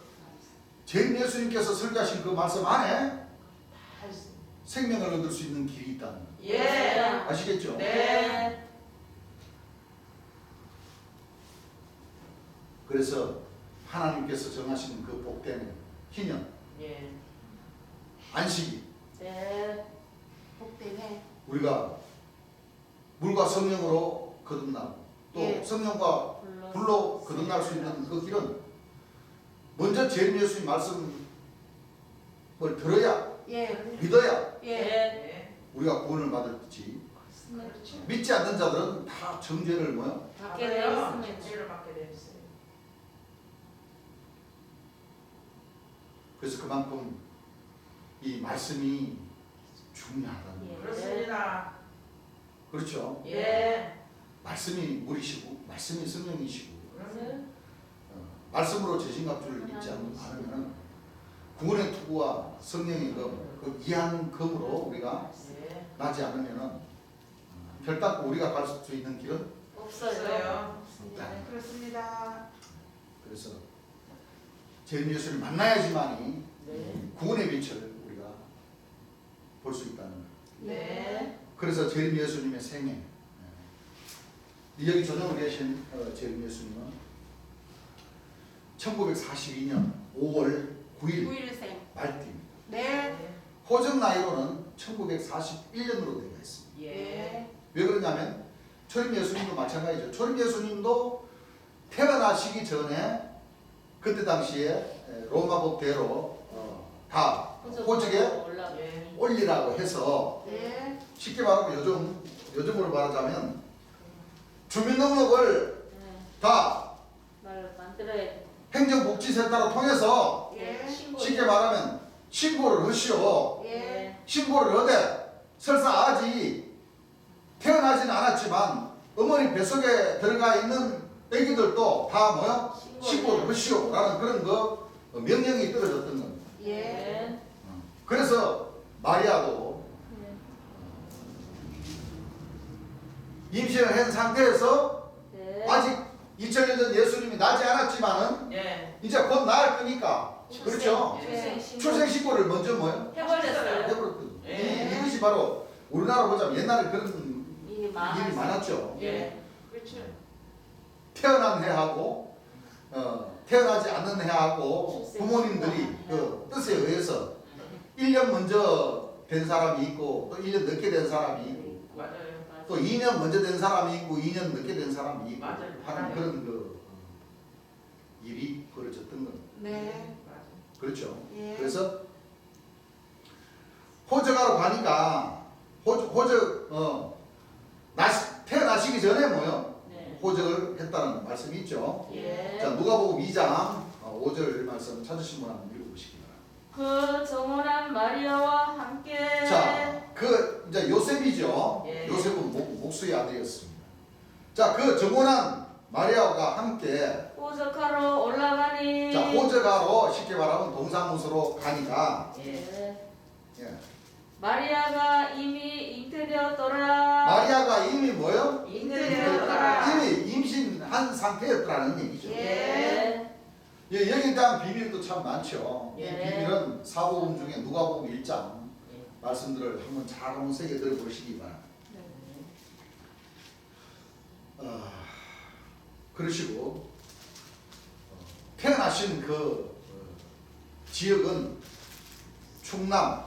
재림 예수님께서 설교하신 그 말씀 안에 다 있습니다. 생명을 얻을 수 있는 길이 있다는 거. 예. 아시겠죠? 네. 그래서 하나님께서 정하시는 그 복된 희년, 예. 안식이 네. 복되네. 우리가 물과 성령으로 거듭나고 또 예. 성령과 불로 거듭날 수 있는 그 길은 먼저 재림 예수님 말씀을 들어야 예. 믿어야 예. 예. 우리가 구원을 받을지 그렇죠. 믿지 않는 자들은 다 정죄를 뭐요? 받게 되어 있습니다. 죄를 받게 되어 있어요. 그래서 그만큼 이 말씀이 중요하다는 거예요. 그렇습니다. 그렇죠? 예. 말씀이 물이시고 말씀이 성령이시고 그러면 말씀으로 재신갑주를 믿지 않으면 구원의 투구와 성령의 그 이한금으로 우리가 예. 나지 않으면 결단코 우리가 갈 수 있는 길은 없어요. 없다. 그렇습니다. 그래서 재림 예수를 만나야지만이 네. 구원의 빛을 우리가 볼 수 있다는 거예요. 네. 그래서 재림 예수님의 생애 여기 조정을 계신 재림 예수님은 1942년 5월 9일 9일생. 말띠입니다. 네. 호적 나이로는 1941년으로 되어 있습니다. 예. 왜 그러냐면 초림 예수님도 마찬가지죠. 초림 예수님도 태어나시기 전에 그때 당시에 로마 법대로 다 호적에 예. 올리라고 해서 네. 쉽게 말하면 요즘으로 말하자면 주민등록을 다 만들어야 행정복지센터를 통해서 예. 쉽게 말하면 신고를 하시오. 예. 신고를 하되 설사 아직 태어나지는 않았지만 어머니 뱃속에 들어가 있는 애기들도 다 뭐야? 신고를 하시오 라는 그런 거 명령이 떨어졌던 겁니다. 예. 그래서 마리아도 임신을 한 상태에서 네. 아직 2000년 전 예수님이 나지 않았지만은 예. 이제 곧 나을 거니까 그렇죠. 출생신고를 먼저 뭐요? 해버렸어요. 해버렸거든요. 예. 이것이 바로 우리나라 보자면 옛날에 그런 일이 일이 많아서. 많았죠. 예. 그렇죠. 태어난 해하고 태어나지 않는 해하고 출생 부모님들이 신고하는 그 뜻에 의해서 1년 먼저 된 사람이 있고 또 1년 늦게 된 사람이 있고 맞아요. 또 2년 먼저 된 사람이 있고 2년 늦게 된 사람이 있고 맞아요. 하는 맞아요. 그런 그 일이 벌어졌던 겁니다. 네. 맞아요. 그렇죠. 예. 그래서 호적하러 가니까 태어나시기 전에 뭐요? 네. 호적을 했다는 말씀이 있죠. 예. 자, 누가복음 2장 5절 말씀 찾으신 분 한번 읽어보시기 바랍니다. 그 정원한 마리아와 함께 자, 그 이제 요셉이죠. 예. 요셉은 목수의 아들이었습니다. 자, 그 정원한 마리아가 함께 호적하러 올라가니 자, 호적하러 쉽게 말하면 동사무소로 가니까 예. 네. 예. 마리아가 이미 잉태되었더라. 마리아가 이미 뭐요? 잉태되었더라. 이미 임신한 상태였더라는 얘기죠. 예. 예, 여기에 대한 비밀도 참 많죠. 이 예. 비밀은 사복음 중에 누가복음 1장 예. 말씀들을 한번 잘 한번 새겨 들어보시기 바랍니다. 그러시고 태어나신 그 지역은 충남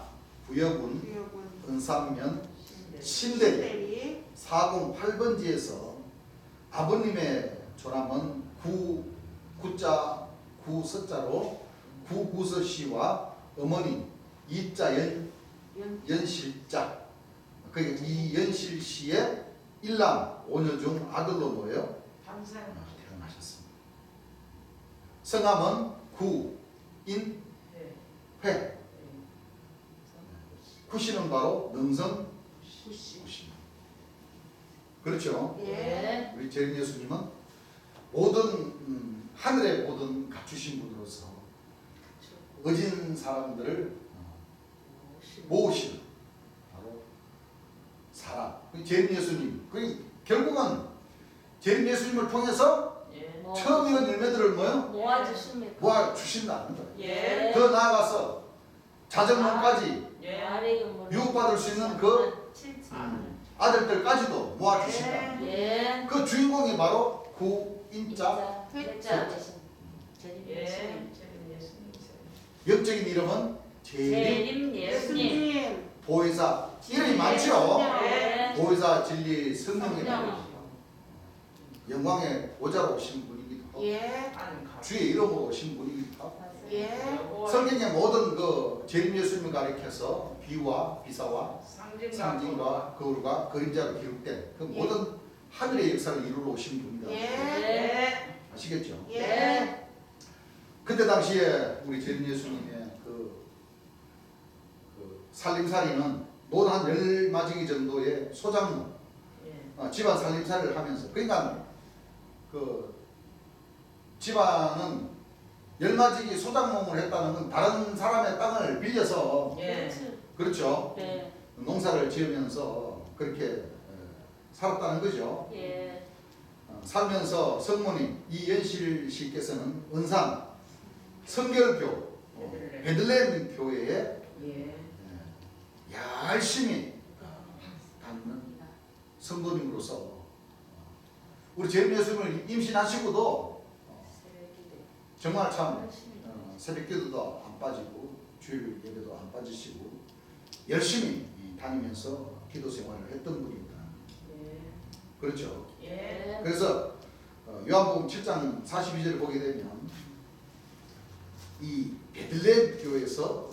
부여군 구역은 은산면 네. 신대리 신대리. 408번지에서 아버님의 조남은 구자 구서자로 구구서씨와 어머니 이자 연실자 그러니까 이연실씨의 일남 오녀 중 아들로 뭐예요? 항상 태어나셨습니다. 성함은 구인회 예. 구씨는 바로 능성 구씨. 구씨입니다. 그렇죠? 예. 우리 재림 예수님은 모든 하늘의 모든 갖추신 분으로서 어진 사람들을 모으시는 바로 사람. 재림 예수님. 결국은 재림 예수님을 통해서 예. 처음 이런 열매들을 뭐요? 모아주십니까? 모아 주신다는 거예요. 예. 더 나아가서 자정문까지 예. 유혹받을 수 있는 그 아들들까지도 모아 주신다. 예. 그 주인공이 바로 구인자. 회자 대신 예. 재림 재림 예수님이세요. 영적인 이름은 예수님. 재림 예수님. 보혜사. 이름이 많죠. 예. 보혜사 진리 성령의 성령. 영광의 보좌로 오신 분이기도 하고 예. 아는 가. 주의 이름으로 오신 분이기도 하고 예. 성경의 모든 그 재림 예수님을 가리켜서 비와 비사와 상징과 거울과 그림자로 기록된 그 예. 모든 하늘의 역사를 이루러 오신 분이다. 예. 예. 아시겠죠? 예. 그때 당시에 우리 재림 예수님의 그 살림살이는 노 한 10마지기 정도의 소장농 예. 집안 살림살이를 하면서 그러니까 그 집안은 10마지기 소장농을 했다는 건 다른 사람의 땅을 빌려서 예. 그렇죠. 네. 농사를 지으면서 그렇게 살았다는 거죠. 예. 살면서 성모님 이연실 씨께서는 은산 성결교 베들레헴 교회에 예. 열심히 다니는 성도님으로서 우리 재림 예수님을 임신하시고도 정말 참 새벽기도도 안 빠지고 주일 예배도 안 빠지시고 열심히 다니면서 기도 생활을 했던 분입니다. 예. 그렇죠. 예. 그래서 요한복음 7장 42절을 보게 되면 이 베들레헴 교회에서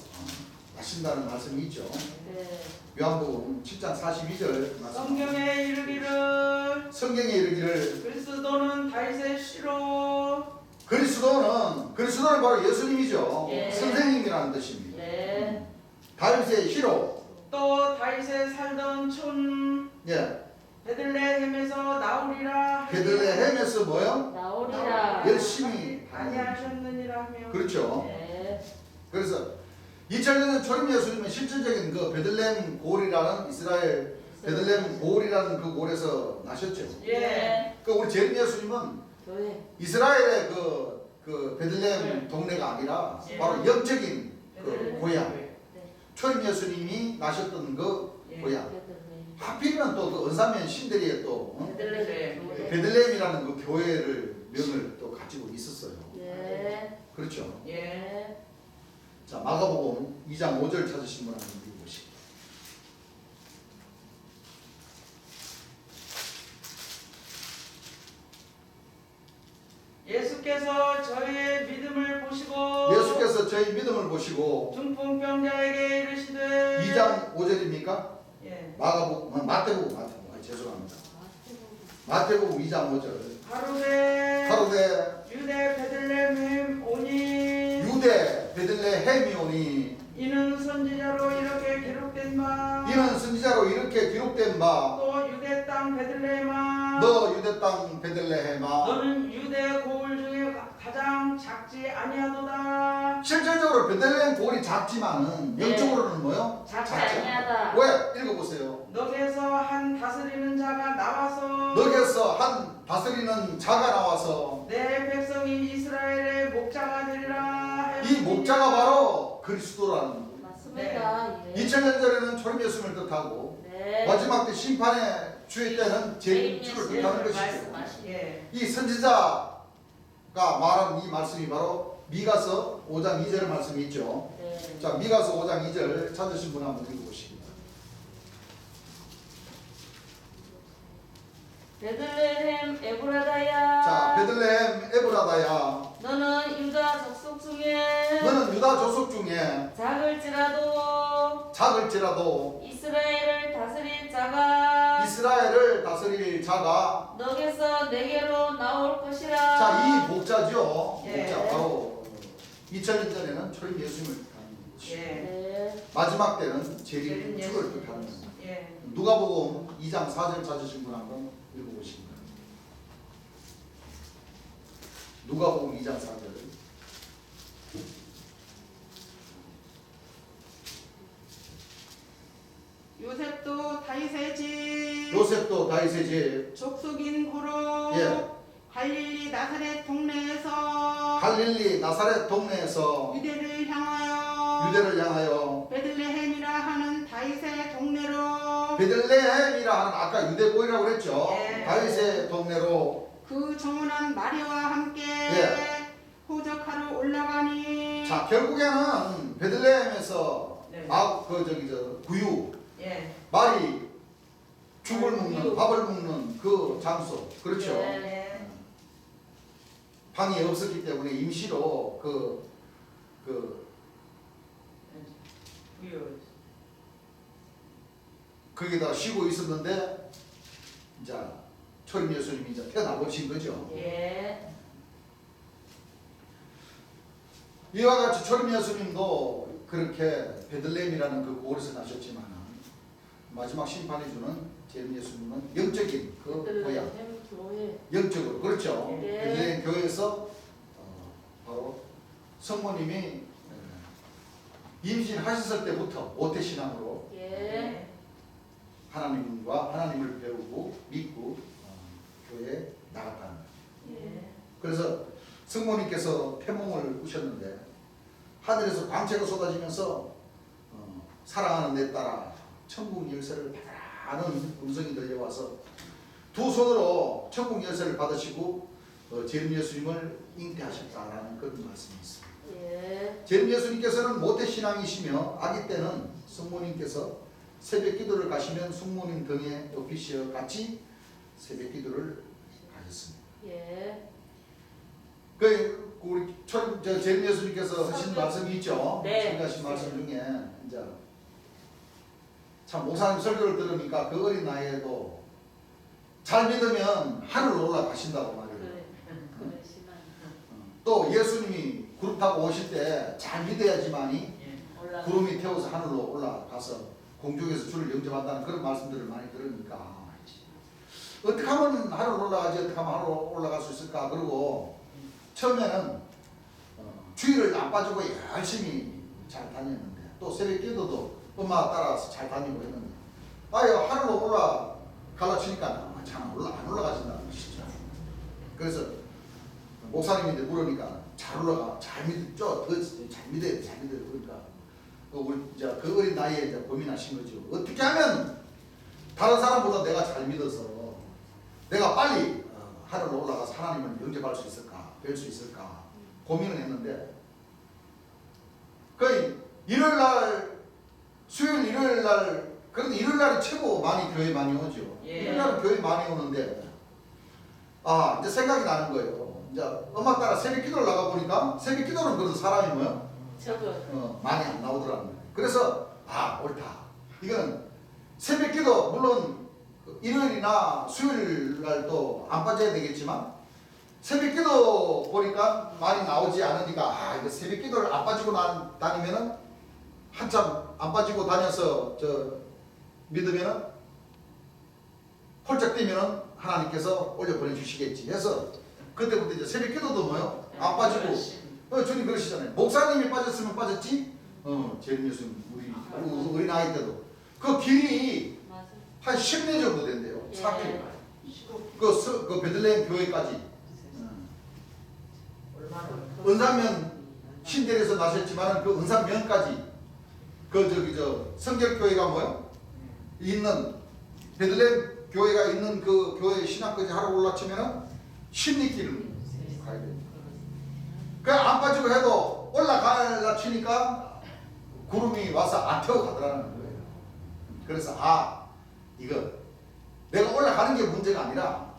하신다는 말씀이 있죠. 네. 요한복음 7장 42절 말씀. 성경에 이르기를 성경에 이르기를 그리스도는 다윗의 씨로 그리스도는 바로 예수님이죠. 예. 선생님이라는 뜻입니다. 네. 다윗의 희로. 또 다윗에 살던 촌 예. 베들레헴에서 나오리라. 베들레헴에서 뭐요? 나오리라. 열심히 아니하셨느니라 하며. 그렇죠. 네. 그래서 2000년 초림 예수님은 실질적인 그 베들레헴 고을이라는 이스라엘 베들레헴 고을이라는 그 고을에서 나셨죠. 예. 그 우리 재림 예수님은 교회. 이스라엘의 그 베들레헴 동네가 아니라 예. 바로 영적인 그 베들레헴 고향. 교회. 초림 예수님이 나셨던 그 예. 고향. 베들레헴. 하필이면 또 그 은사면 신대리에 또 베들레헴. 네. 베들레헴이라는 그 교회를 명을 또 가지고 있었어요. 네. 그렇죠. 예. 네. 자, 마가복음 2장 5절 찾으신 분 한번 읽어보시죠. 예수께서 저희의 믿음을 보시고 예수께서 저희 믿음을 보시고 중풍병자에게 이르시되 2장 5절입니까? 예. 마태복음 죄송합니다. 마태복음 2장 5절. 하루에 유대 베들레헴 오니 베들레헴이 오니 이는 선지자로 이렇게 기록된 바 이는 선지자로 이렇게 기록된 바 또 유대 땅 베들레헴아 너 유대 땅 베들레헴아. 너는 유대 고을 중에 가장 작지 아니하도다. 실질적으로 베들레헴 고을이 작지만은 네. 영적으로는 뭐요? 작지 작죠. 아니하다. 왜? 읽어보세요. 너에서 한 다스리는 자가 나와서 너에서 한 다스리는 자가 나와서 내 백성이 이스라엘의 목자가 되리라. 이 목자가 바로 그리스도라는 거예요. 맞습니다. 예. 2000년 전에는 초림 예수님을 뜻하고 네. 마지막 때 심판의 주의 때는 재림 주를 뜻하는 것이죠. 말씀하시죠. 예. 이 선지자가 말한 이 말씀이 바로 미가서 5장 2절 말씀이 있죠. 네. 자, 미가서 5장 2절 찾으신 분 한번 읽어보십니다. 베들레헴 에브라다야. 자, 베들레헴 에브라다야. 너는 유다 족속 중에 너는 유다 조속 중에 작을지라도 이스라엘을 다스릴 자가 너에게서 내게로 나올 것이라. 자, 이 목자죠. 예. 목자 바로 2000년 전에는 초림 예수님을 뜻하는 것이죠. 예. 네. 마지막 때는 재림 재림 주를 예수님. 뜻하는 것입니다. 예. 누가복음 2장 4절 찾으신 분 한번 읽어보십니다. 누가복음 2장 4절. 요셉도 다윗의 집 요셉도 다윗의 집 족속인 고로 예. 갈릴리 나사렛 동네에서 갈릴리 나사렛 동네에서 유대를 향하여 유대를 향하여 베들레헴이라 하는 다윗의 동네로 베들레헴이라 하는 아까 유대고이라고 그랬죠. 예. 다윗의 동네로 그 정원한 마리아와 함께 예. 호적하러 올라가니 자, 결국에는 베들레헴에서 네. 구유 예. 말이 죽을 먹는 구유. 밥을 먹는 그 장소 그렇죠. 네. 방이 없었기 때문에 임시로 그 부유. 거기다 쉬고 있었는데 이제 초림 예수님이 이제 태어나 보신 거죠. 예. 이와 같이 초림 예수님도 그렇게 베들레헴이라는 그 고을에서 나셨지만 마지막 심판해 주는 재림 예수님은 영적인 그 고향, 베들레헴 교회. 영적으로 그렇죠. 네. 베들레헴 교회에서 바로 성모님이 임신하셨을 때부터 모태신앙으로 예. 하나님과 하나님을 배우고 믿고 교회에 나갔다는 거예요. 예. 그래서 성모님께서 태몽을 꾸셨는데 하늘에서 광채가 쏟아지면서 사랑하는 내 딸아 천국 열쇠를 받으라는 음성이 들려와서 두 손으로 천국 열쇠를 받으시고 재림 예수님을 잉태하셨다라는 그런 말씀이 있습니다. 예. 재림 예수님께서는 모태신앙이시며 아기 때는 성모님께서 새벽 기도를 가시면 성모님 등에 엎이시어 같이 새벽 기도를 가셨습니다. 예. 그 우리 재림 예수님께서 하신 말씀이 있죠. 네. 하신 말씀 중에 이제 참 목사님 설교를 들으니까 그 어린 나이에도 잘 믿으면 하늘로 올라가신다고 말이에요. 그래. 그러시나. 또 예수님이 구름 타고 오실 때 잘 믿어야지만이 올라가. 구름이 태워서 하늘로 올라가서 공중에서 주를 영접한다는 그런 말씀들을 많이 들으니까 어떻게 하면 하늘로 올라가지, 어떻게 하면 하늘로 올라갈 수 있을까. 그리고 처음에는 주의를 안 빠지고 열심히 잘 다녔는데 또 새벽 기도도 엄마가 따라서 잘 다니고 했는데 아유 하늘로 올라가려 치니까 잘 안 올라가진다는 것이죠. 그래서 목사님인데 물으니까 잘 올라가, 잘 믿죠, 더 잘 믿어야 돼, 잘 믿어야 돼. 그러니까 우리 이제 그 어린 나이에 이제 고민하신 거죠. 어떻게 하면 다른 사람보다 내가 잘 믿어서 내가 빨리 하늘로 올라가서 하나님을 영접할 수 있을까, 뵐 수 있을까 고민을 했는데 거의 일요일날, 수요일 일요일날, 그런데 일요일날이 최고 많이 교회 많이 오죠. 예. 일요일날은 교회 많이 오는데 이제 생각이 나는 거예요. 이제 엄마 따라 새벽 기도를 나가 보니까 새벽 기도는 그래도 사람이 뭐요? 저거. 많이 안 나오더라는 거예요. 그래서 옳다. 이거는 새벽 기도 물론 일요일이나 수요일 날도 안 빠져야 되겠지만 새벽 기도 보니까 많이 나오지 않으니까 이거 새벽 기도를 안 빠지고 다니면은 한참 안 빠지고 다녀서 믿으면은 홀짝 뛰면은 하나님께서 올려 보내주시겠지 해서 그때부터 이제 새벽 기도도 뭐요? 안 빠지고 주님 그러시잖아요. 목사님이 빠졌으면 빠졌지. 재림 예수님 우리 나이 때도 그 길이 맞아. 한 10년 정도 된대요. 예. 4km. 그 베들레헴 교회까지. 얼마나 은사면 신대에서 나셨지만 그 은사면까지 성결교회가 뭐요? 있는 베들레헴 교회가 있는 그 교회 신학까지 하러 올라치면은 10리길을 가야 됩니다. 안 빠지고 해도 올라가려 치니까 구름이 와서 안 태워 가더라는 거예요. 그래서 이거 내가 올라가는 게 문제가 아니라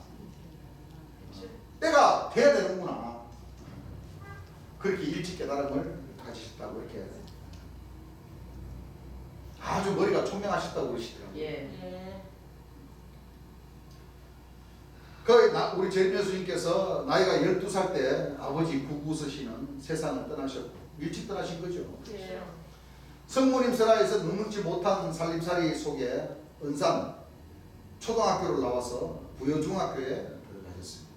때가 돼야 되는구나. 그렇게 일찍 깨달음을 가지셨다고 이렇게 아주 머리가 총명하셨다고 그러시더라고요. 예. 우리 재림 예수님께서 나이가 12살 때 아버지 구구서시는 세상을 떠나셨고 일찍 떠나신 거죠. 예. 성모님 세라에서 눈물지 못한 살림살이 속에 은산 초등학교를 나와서 부여중학교에 들어가셨습니다.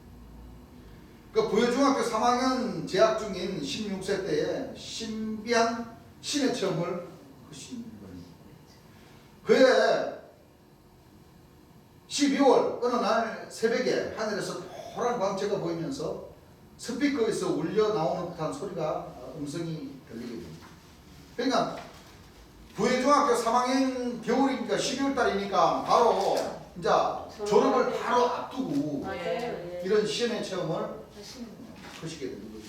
그 부여중학교 3학년 재학 중인 16세 때에 신비한 신의 체험을 하신 겁니다. 그해 12월 어느 날 새벽에 하늘에서 노란 광채가 보이면서 스피커에서 울려 나오는 듯한 소리가 음성이 들리게 됩니다. 그러니까 부여중학교 3학년 겨울이니까 12월 달이니까 바로 이제 졸업을 바로 앞두고 맞아요. 예. 이런 시험의 체험을 하시게 되는 거죠.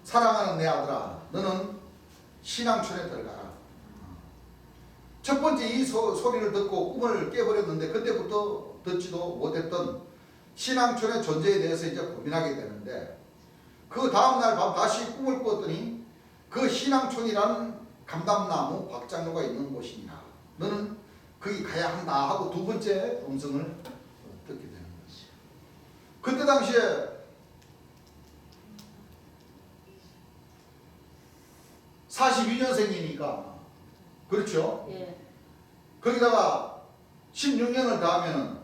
사랑하는 내 아들아, 너는 신앙촌에 들어가라. 첫 번째 이 소리를 듣고 꿈을 깨버렸는데 그때부터 듣지도 못했던 신앙촌의 존재에 대해서 이제 고민하게 되는데 그 다음날 밤 다시 꿈을 꿨더니 그 신앙촌이라는 감담나무 박장로가 있는 곳이니라. 너는 거기 가야 한다 하고 두 번째 음성을 듣게 되는 거죠. 그때 당시에 42년생이니까 그렇죠? 예. 거기다가 16년을 더하면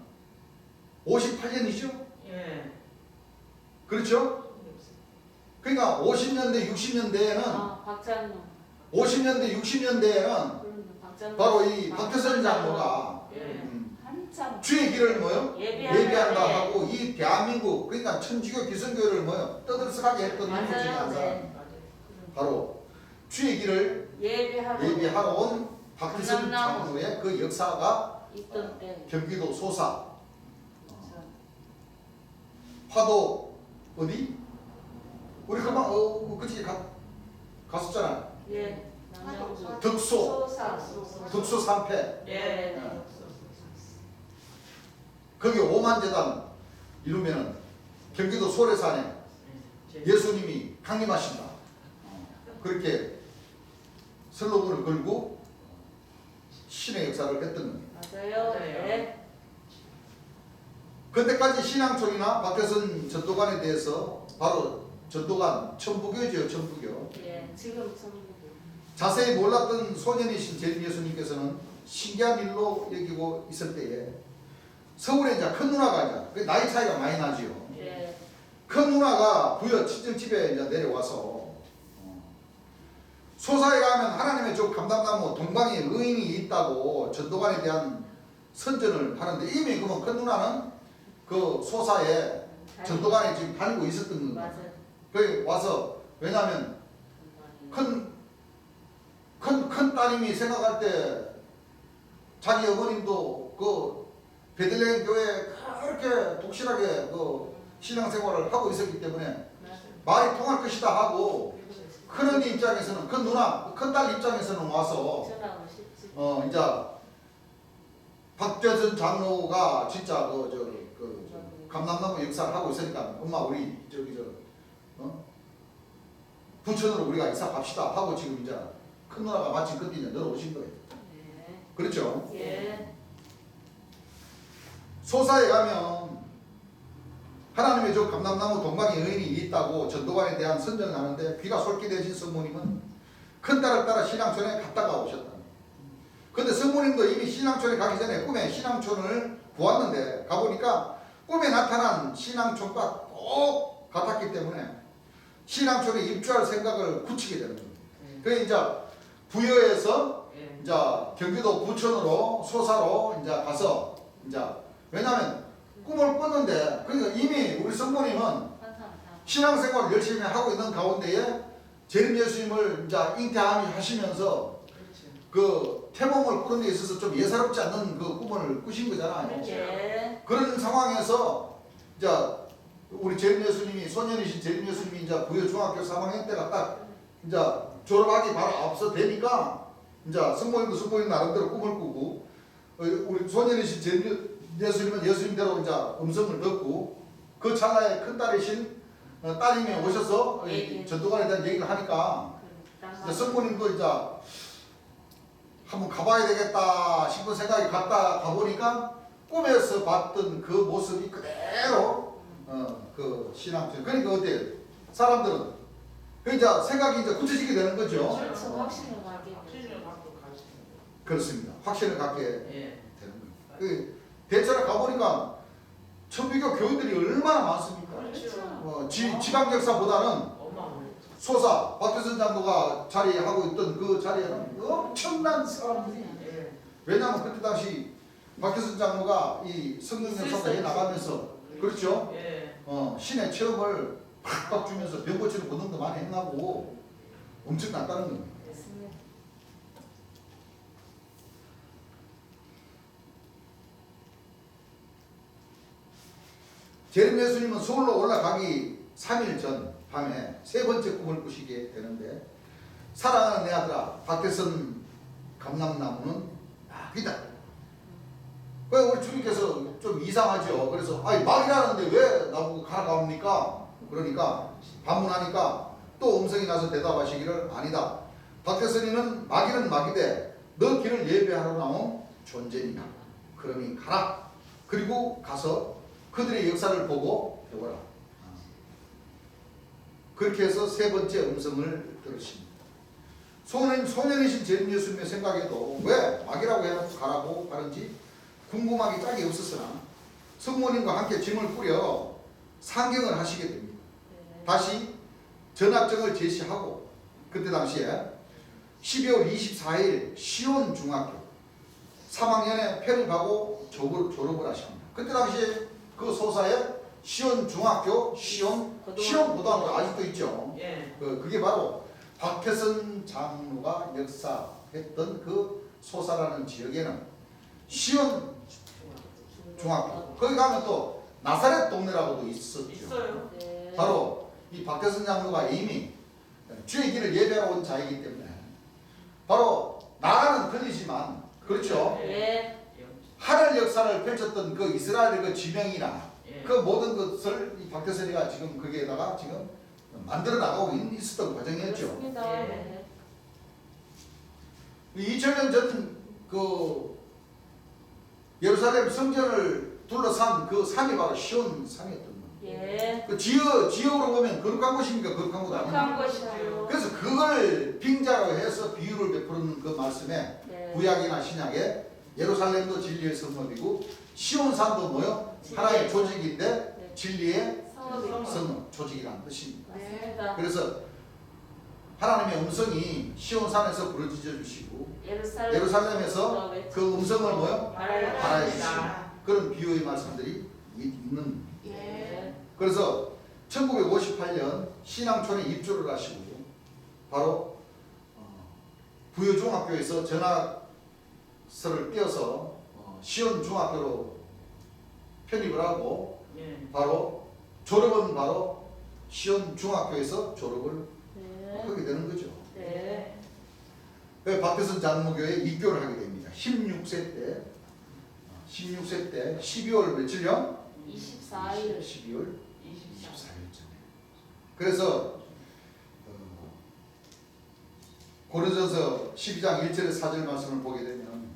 58년이죠? 예. 그렇죠? 그러니까 50년대, 60년대에는 박장로. 50년대, 60년대에는 박장로. 바로 이 박태선 장로가 예. 한참 주의 길을 뭐요? 예비한다 예. 하고 이 대한민국 그러니까 천주교 기성교회를 뭐요? 떠들썩하게 했던 인물 중에 한 맞아요. 사람. 네. 바로 주의 길을 예비하러 온 박태선 감람나무. 장로의 그 역사가 있던 때. 경기도 소사 화도 어디? 우리 그만 그치 갔었잖아. 예. 남양주. 덕소 소사. 덕소 산패 예. 거기 오만재단 이루면은 경기도 소래산에 예수님이 강림하신다. 그렇게 슬로건을 걸고 신의 역사를 했던 겁니다. 맞아요. 맞아요. 네. 그때까지 신앙촌이나 박태선 전도관에 대해서 바로 전도관 천부교죠, 천부교. 예. 지금 전부. 자세히 몰랐던 소년이신 재림 예수님께서는 신기한 일로 여기고 있을 때에 서울에 이제 큰 누나가 이제 나이 차이가 많이 나지요. 예. 큰 누나가 부여 친정집에 이제 내려와서 소사에 가면 하나님의 저 감람나무 동방에 의인이 있다고 전도관에 대한 선전을 하는데 이미 그러면 큰 누나는 그 소사에 전도관에 지금 다니고 있었던 거예요. 맞아요. 거기 와서 왜냐하면 큰 따님이 생각할 때 자기 어머님도 그 베들레헴 교회에 그렇게 독실하게 그 신앙생활을 하고 있었기 때문에 맞아요. 말이 통할 것이다 하고 큰언니 입장에서는 큰 누나 큰 딸 입장에서는 와서 전하고 싶지. 이제 박대선 장로가 진짜 감람나무 역사를 하고 있으니까 엄마 우리 부천으로 우리가 이사 갑시다 하고 지금 이제 큰 누나가 마침 그때 이제 들어오신 거예요. 예. 그렇죠? 예. 소사에 가면 하나님의 저 감람나무 동방에 의인이 있다고 전도관에 대한 선전을 하는데 귀가 솔깃해진 성모님은 큰딸을 따라 신앙촌에 갔다가 오셨다. 근데 성모님도 이미 신앙촌에 가기 전에 꿈에 신앙촌을 보았는데 가보니까 꿈에 나타난 신앙촌과 꼭 같았기 때문에 신앙촌에 입주할 생각을 굳히게 되는 거예요. 그래서 이제 부여에서 이제 경기도 부천으로 소사로 이제 가서 이제 왜냐하면 꿈을 꿨는데 그러니까 이미 우리 성모님은 신앙생활을 열심히 하고 있는 가운데에 재림 예수님을 이제 잉태하시면서 그 태몽을 꾸는 데 있어서 좀 예사롭지 않는 그 꿈을 꾸신 거잖아요. 예. 그런 상황에서 이제 우리 재림 예수님이 소년이신 재림 예수님이 이제 부여 중학교 3학년 때가 딱 이제 졸업하기 바로 앞서 되니까 이제 성모님도 성모님 나름대로 꿈을 꾸고 우리 소년이신 재림 예수님은 예수님대로 이제 음성을 듣고 그 찰나에 큰 딸이신 따님이 오셔서 전도관에 대한 얘기를 하니까 이제 성모님도 이제 한번 가봐야 되겠다 싶은 생각이 가보니까 꿈에서 봤던 그 모습이 그대로 그 신앙처럼 그러니까 어때요? 사람들은 그 이제 생각이 이제 굳혀지게 되는 거죠. 그렇죠. 확신을 갖게. 그렇습니다. 확신을 갖게 예. 되는 거예요. 그 대처를 가보니까 천주교 교인들이 얼마나 많습니까? 그렇죠. 지방 역사보다는 소사 박대선 장로가 자리하고 있던 그 자리에는 엄청난 사람들이 왜냐하면 그때 당시 박대선 장로가 이 성령 역사에 나가면서 그렇죠? 신의 체험을 팍팍 주면서 병 고치는 고능도 많이 행하고 엄청났다는 겁니다. 재림 예수님은 서울로 올라가기 3일 전 밤에 세 번째 꿈을 꾸시게 되는데 사랑하는 내 아들아 박대선 감람나무는 막이다. 왜 우리 주님께서 좀 이상하죠. 그래서 아니 막이라는데 왜 나보고 가라 가옵니까? 그러니까 반문하니까 또 음성이 나서 대답하시기를 아니다. 박대선이는 막이는 막이되 너 길을 예배하러 나온 존재니라. 그러니 가라. 그리고 가서 그들의 역사를 보고 배워라. 그렇게 해서 세 번째 음성을 들으십니다. 소년이신 재림 예수님의 생각에도 왜 막이라고 해놓고 가라고 하는지 궁금하기 짝이 없었으나 성모님과 함께 짐을 꾸려 상경을 하시게 됩니다. 다시 전학정을 제시하고 그때 당시에 12월 24일 시온 중학교 3학년에 패를 가고 졸업을 하십니다. 그때 당시에 그 소사에 시온 중학교, 시온 고등학교 아직도 있죠. 그게 바로 박태선 장로가 역사했던 그 소사라는 지역에는 시온 중학교 거기 가면 또 나사렛 동네라고도 있었죠. 있어요. 바로 이 박태선 장로가 이미 주의 길을 예배하러 온 자이기 때문에 바로 나라는 틀리지만 그렇죠. 하늘 역사를 펼쳤던 그 이스라엘의 그 지명이나 그 모든 것을 이 박태선이가 지금 거기에다가 지금 만들어 나가고 있었던 과정이었죠. 2000년 전 그 예루살렘 성전을 둘러싼 그 산이 바로 시온 산이었던 겁니다. 예. 그 지역으로 보면 거룩한 곳입니까? 거룩한 곳 아닙니까? 거룩한 것이죠. 그래서 그걸 빙자로 해서 비유를 베푸는 그 말씀에 네. 구약이나 신약에 예루살렘도 진리의 성읍이고 시온산도 뭐요? 진리의 하나의 조직인데 네. 진리의 성읍이 성읍, 조직이라는 뜻입니다. 맞습니다. 그래서 하나님의 음성이 시온산에서 부르짖어 주시고 예루살렘에서 그 음성을 뭐요? 알아야 주시고 그런 비유의 말씀들이 있는. 예. 그래서 1958년 신앙촌에 입주를 하시고 바로 부여중학교에서 전학서를 띄어서 시온중학교로 편입을 하고 예. 바로 졸업은 바로 시온중학교에서 졸업을 네. 하게 되는 거죠. 네. 그 박태선 장로교에 입교를 하게 됩니다. 16세 때 12월 며칠요? 24일. 12월 24. 24일쯤에. 그래서 고린도전서 12장 1절의 4절 말씀을 보게 되면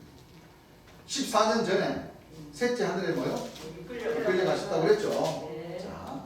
14년 전에 셋째 하늘에 뭐요? 끌려가셨다고 그랬죠. 네. 자,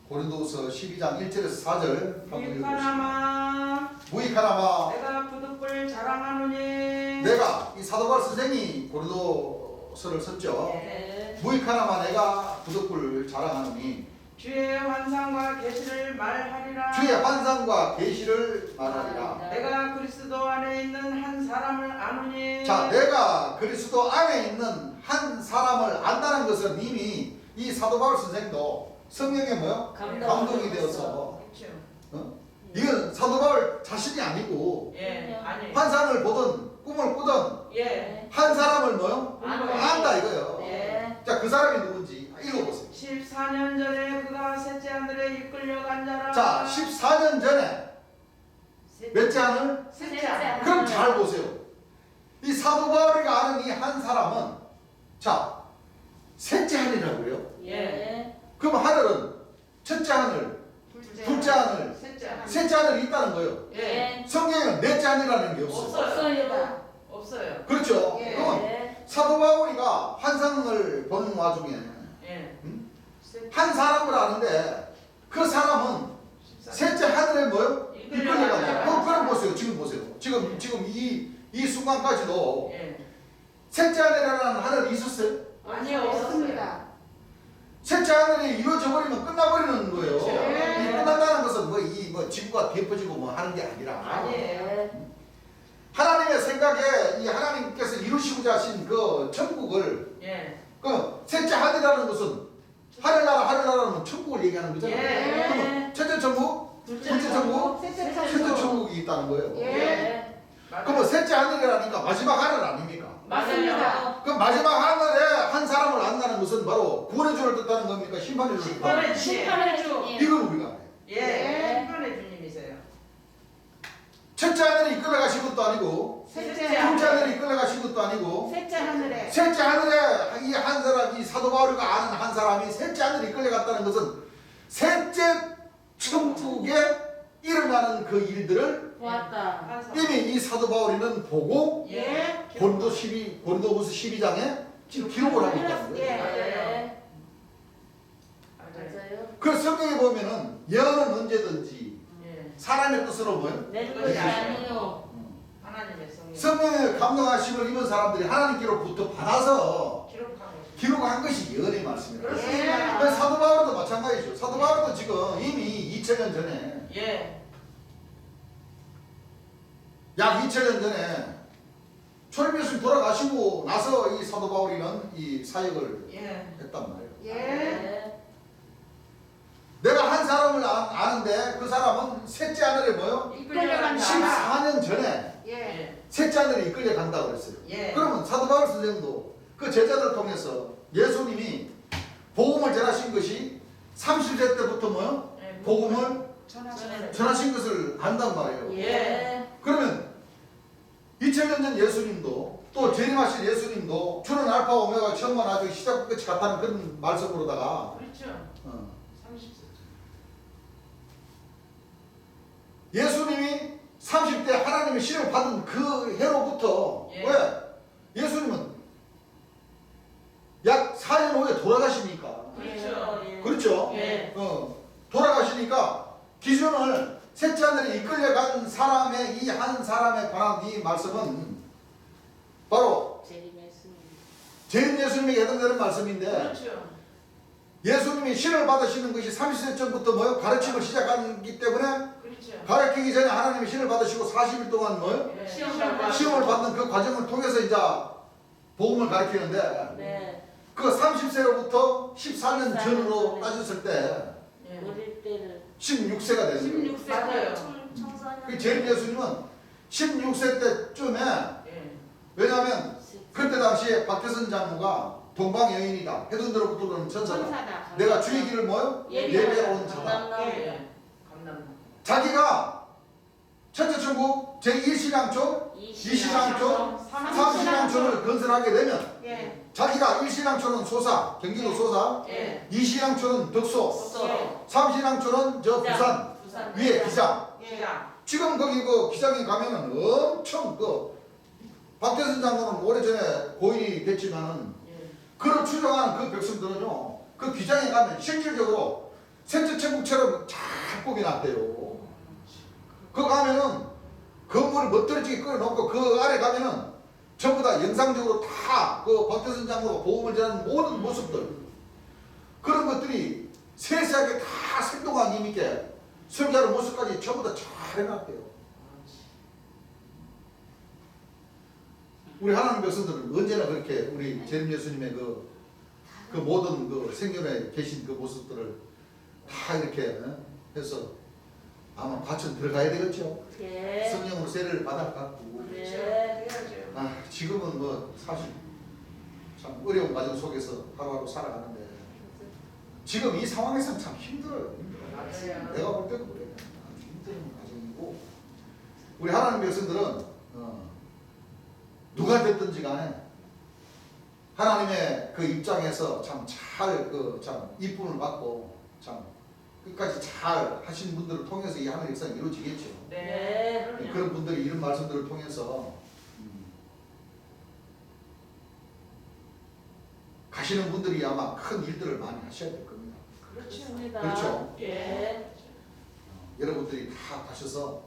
고린도서 12장 1절에서 4절 한번 읽어보시죠. 유익하나마 무익하나마 내가 부득불 자랑하노니 내가 이 사도 바울 선생이 고린도서를 썼죠. 네. 무익하나마 내가 부득불 자랑하노니 주의 환상과 계시를 말하리라. 주의 환상과 계시를 말하리라. 내가 그리스도 안에 있는 한 사람을 아노니. 자, 내가 그리스도 안에 있는 한 사람을 안다는 것은 이미 이 사도 바울 선생도 성령의 뭐요? 감동이 되어서 그렇죠. 이건 사도 바울 자신이 아니고 예, 아니. 환상을 보든 꿈을 꾸든 예. 한 사람을 뭐요? 안다 이거예요. 네. 자, 그 사람이 누군지 읽어보세요. 14년 전에 그가 셋째 하늘에 이끌려간 자라. 자, 14년 전에 몇째 하늘? 셋째 하늘. 그럼 잘 보세요. 이 사도 바울이가 아는 이 한 사람은 자, 셋째 하늘이라고요. 예. 그럼 하늘은 첫째 하늘, 둘째 하늘, 셋째 하늘. 셋째 하늘이 있다는 거예요. 예. 성경에는 넷째 하늘이라는 게 없어요. 없어요. 없어요. 그렇죠. 예. 그러면 네. 사도 바울이가 환상을 보는 와중에 예. 한 사람을 아는데 그 사람은 셋째 하늘에 뭐요? 이끌려간다. 그럼 보세요. 지금 보세요. 지금 이 순간까지도 예. 셋째 하늘이라는 하늘이 있었어요. 아니요, 없습니다. 셋째 하늘이 이루어져 버리면 끝나버리는 거예요. 그렇죠. 이 끝난다는 것은 뭐 지구가 뒤엎어지고 뭐 하는 게 아니라 아니에요. 네. 하나님의 생각에 이 하나님께서 이루시고자 하신 그 천국을 예. 그 셋째 하늘이라는 것은 하늘나라는 천국을 얘기하는 거잖아요. 예. 그러면 첫째 천국, 둘째 천국, 셋째 셋째 천국. 천국이 있다는 거예요. 예. 그러면 셋째 하늘이라니까 마지막 하늘 아닙니까? 맞습니다. 그럼 마지막 하늘에 한 사람을 안다는 것은 바로 구원의 주를 뜻하는 겁니까? 심판의 주를 뜻하는 심판의 주. 겁니까? 심판의 주님. 이건 우리가 알아요. 예. 심판의 주님이세요. 첫째 하늘에 이끌려가신 것도 아니고 셋째 둘째 하늘. 하늘에 이끌려가신 것도 아니고 셋째 하늘에. 셋째 하늘에 이 한 사람, 이 사도 바울이가 아는 한 사람이 셋째 하늘에 이끌려갔다는 것은 셋째 천국에 일어나는 그 일들을 보았다. 이미 이 사도 바울이는 보고 예. 고린도후서 12장에 지금 기록을 하고 있다는 거예요. 예. 네. 맞아요. 맞아요. 그 성경에 보면은 예언은 언제든지 예. 사람의 뜻으로 뭐요? 내 것이 아니요. 하나님의 성령. 성령의 감동하심을 입은 사람들이 하나님께로부터 받아서 기록한 것이 예언의 말씀이라고. 그렇습니다. 그 사도 바울도 마찬가지죠. 사도 바울도 지금 이미 2000년 전에 예. 약 2000년 전에 초림 예수님 돌아가시고 나서 이 사도 바울이는 이 사역을 예. 했단 말이에요. 예. 네. 내가 한 사람을 아는데 그 사람은 셋째 하늘에 뭐요? 이끌려간다. 14년 전에 예. 예. 셋째 하늘에 이끌려 간다고 그랬어요. 예. 그러면 사도 바울 선생도 그 제자들을 통해서 예수님이 복음을 전하신 것이 30세 때부터 뭐요? 예. 복음을 전하시는. 전하신 것을 안단 말이에요. 예. 그러면 2000년 전 예수님도 또 재림하실 예수님도 주는 알파 오메가 처음과 나중에 시작부터 끝이 같다는 그런 말씀으로다가 그렇죠. 30세. 예수님이 30대 하나님의 시를 받은 그 해로부터 예. 왜? 예수님은 약 4년 후에 돌아가시니까 그렇죠. 예. 그렇죠? 예. 돌아가시니까 기준을 셋째 하늘에 이끌려간 사람의 이 한 사람에 관한 이 말씀은 바로 재림 예수님에게 해당되는 말씀인데 그렇죠. 예수님이 신을 받으시는 것이 30세 전부터 뭐요? 가르침을 시작하기 때문에 그렇죠. 가르치기 전에 하나님이 신을 받으시고 40일 동안 뭐요? 예. 시험을 받는 그 과정을 통해서 이제 복음을 가르치는데 네. 그 30세로부터 14년 전으로 따졌을 때 예. 어릴 때를 16세가 되는 거예요. 16세 때요. 청소년. 그 재림 예수님은 16세 때쯤에 예. 왜냐하면 그때 당시에 박태선 장로가 동방 여인이다. 해둔대로부터 천사다. 천사다. 내가 주의 길을 뭐요? 예배하러 온 자다. 예. 감남. 자기가 천재천국 제1신앙초, 이신앙초, 3신앙초를 건설하게 되면 예. 자기가 1신앙초는 소사, 경기도 소사, 예. 2신앙초는 덕소, 예. 3신앙초는 저 부산 부산. 위에 기장. 예. 지금 거기 그 기장에 가면은 엄청 그 박태선 장로는 오래전에 고인이 됐지만은 예. 그를 추종하는 그 백성들은요 그 기장에 가면 실질적으로 셋째 천국처럼 잘 꾸며놨대요. 그 가면은 건물을 멋들어지게 끌어놓고 그 아래 가면은 전부 다 영상적으로 다 그 박태선 장로가 복음을 전하는 모든 모습들 그런 것들이 세세하게 다 생동한 힘있게 설교하는 모습까지 전부 다 잘 해놨대요. 우리 하나님 백성들은 언제나 그렇게 우리 재림 예수님의 그 모든 그 생전에 계신 그 모습들을 다 이렇게 해서 아마 과천 들어가야 되겠죠. 예. 성령으로 세례를 받아갖고 네. 해야죠. 지금은 뭐 사실 참 어려운 과정 속에서 하루하루 살아가는데 지금 이 상황에서는 참 힘들어요. 맞아요. 내가 볼 때도 그래. 아주 힘든 과정이고 우리 하나님 백성들은 누가 됐든지 간에 하나님의 그 입장에서 참 잘 참 이쁨을 받고 참 끝까지 잘 하신 분들을 통해서 이 하나님의 역사가 이루어지겠죠. 네. 그럼요. 그런 분들이 이런 말씀들을 통해서 가시는 분들이 아마 큰 일들을 많이 하셔야 될 겁니다. 그렇습니다. 그렇죠. 예. 여러분들이 다 가셔서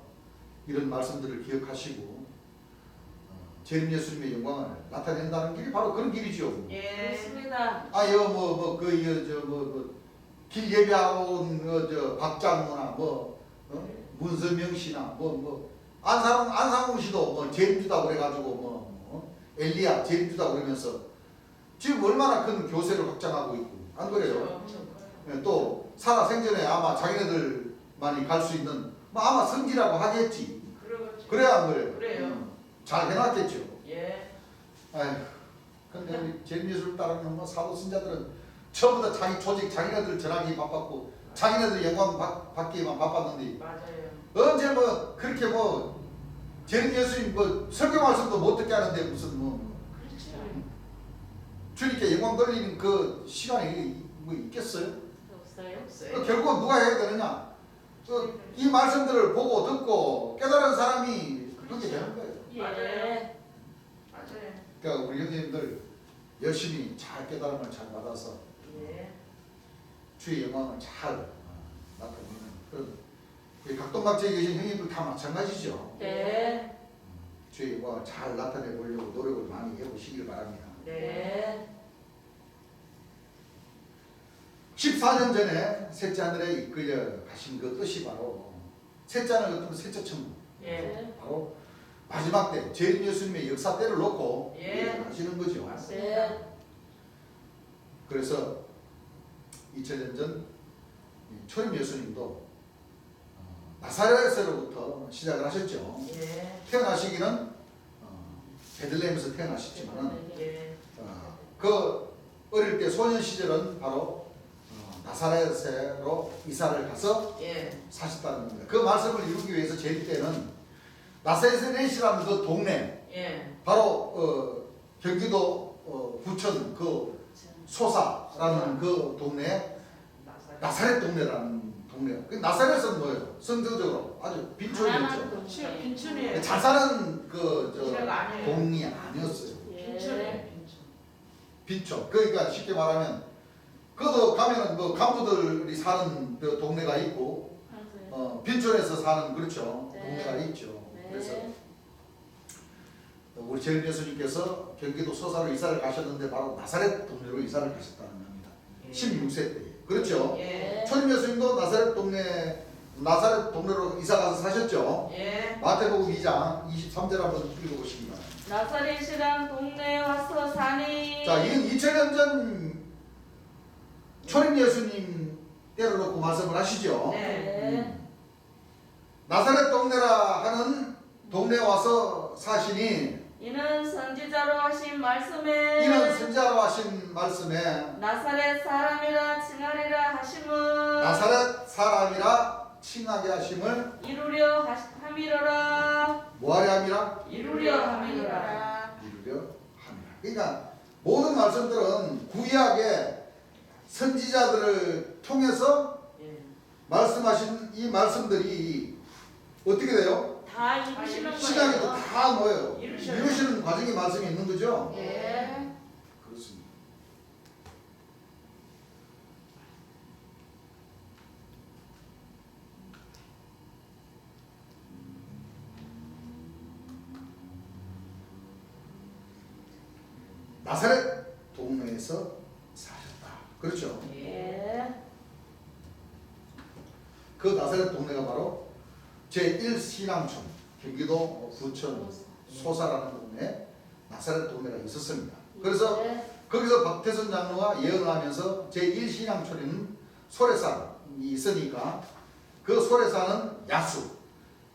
이런 말씀들을 기억하시고 재림 예수님의 영광을 나타낸다는 길이 바로 그런 길이죠. 예. 그렇습니다. 길 예배하고 온 저 박장모나 문서명 씨나 안상홍 씨도 뭐 재림주다 그래가지고 엘리야 재림주다 그러면서 지금 얼마나 큰 교세를 확장하고 있고 안 그래요? 그렇죠. 또 살아생전에 아마 자기네들만이 갈 수 있는 아마 성지라고 하겠지. 그러겠죠. 그래야 안 그래요? 그래요. 잘 해놨겠죠. 예. 아휴, 근데 우리 재림 예수를 따르는 사도 신자들은 전부 다 자기 조직, 자기네들 전하기 바빴고 자기네들 영광 받기에만 바빴는데 맞아요. 언제 그렇게 재림 예수님 설교 말씀도 못 듣게 하는데 무슨 그렇죠. 주님께 영광 돌리는 그 시간이 있겠어요? 없어요? 없어요. 결국 누가 해야 되느냐? 이 말씀들을 보고 듣고 깨달은 사람이 그렇게 되는 거예요. 예. 맞아요. 그러니까 우리 형제님들 열심히 잘 깨달음을 잘 받아서 예. 주의 영광을 잘 나타내는 그런 우리 각동각지에 계신 형님들 다 마찬가지죠. 네. 주의 영광을 잘 나타내 보려고 노력을 많이 해보시길 바랍니다. 네. 14년 전에 셋째 하늘에 이끌려 가신 그 뜻이 바로 셋째 하늘 같은 셋째 천국 예. 바로 마지막 때 재림 예수님의 역사 때를 놓고 예. 하시는 거죠. 맞습니다. 그래서 2000년 전 초림 예수님도 나사렛에로부터 시작을 하셨죠. 예. 태어나시기는 베들레헴에서 태어나셨지만은 예. 그 어릴 때 소년 시절은 바로 나사렛으로 이사를 가서 예. 사셨다는 겁니다. 그 말씀을 이루기 위해서 제일 때는 나사렛이라는 그 동네 예. 바로 경기도 부천 그 소사라는 그 동네에 나사렛 동네라는 동네예요. 그 나사렛은 뭐예요? 성경적으로 아주 빈촌이었죠. 빈촌이에요. 잘 사는 도시가 아니에요. 동이 아니었어요. 빈촌이에요. 빈촌. 빈촌. 그러니까 쉽게 말하면 그것도 가면은 뭐 간부들이 사는 그 동네가 있고 맞아요. 빈촌에서 사는 그렇죠 네. 동네가 있죠. 그래서 네. 우리 재림 예수님께서 경기도 소사로 이사를 가셨는데 바로 나사렛 동네로 이사를 가셨다는 겁니다. 16세 때. 그렇죠. 예. 초림 예수님도 나사렛 동네로 이사 가서 사셨죠. 예. 마태복음 2장 23절 한번 읽어보시기 바랍니다. 나사렛이란 동네에 와서 사니. 자, 이건 2000년 전 초림 예수님 때를 놓고 말씀을 하시죠. 네. 나사렛 동네라 하는 동네에 와서 사시니 이는 선지자로 하신 말씀에. 이는 선지자로 하신 말씀에 나사렛 사람이라 칭하리라 하심은. 나사렛 사람이라 칭하게 하심을 이루려 함이로라. 뭐하려 함이라? 이루려 함이로라. 이루려 함이라. 그러니까 모든 말씀들은 구약의 선지자들을 통해서 예. 말씀하신 이 말씀들이 어떻게 돼요? 다 이루시는 신약에도 거예요. 다 뭐예요? 이루셔요. 이루시는 과정의 말씀이 있는 거죠? 예. 그렇습니다. 나사렛 동네에서 사셨다. 그렇죠? 예. 그 나사렛 동네가 바로 제1신앙촌 경기도 부천 소사라는 동네에 나사렛 동네가 있었습니다. 그래서 예. 거기서 박태선 장로가 예언을 하면서 제1신앙촌에는 소래산이 있으니까 그 소래산은 야수,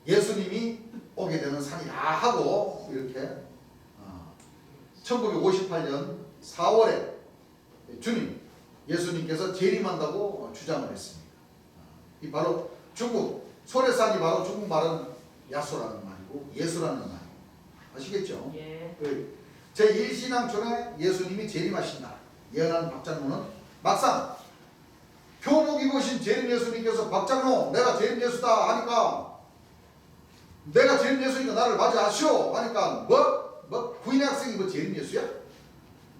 예수님이 오게 되는 산이다 하고 이렇게 1958년 4월에 주님, 예수님께서 재림한다고 주장을 했습니다. 이 바로 중국, 소래산이 바로 중국 말은 야수라는 말이고 예수라는 말이에요. 아시겠죠? 예. 제1신앙촌에 예수님이 재림하신다. 예언한 박장로는 막상 교복 입으신 재림 예수님께서 박장로 내가 재림 예수다 하니까 내가 재림 예수니까 나를 맞이하시오 하니까 뭐 구인의 학생이 뭐 재림 예수야?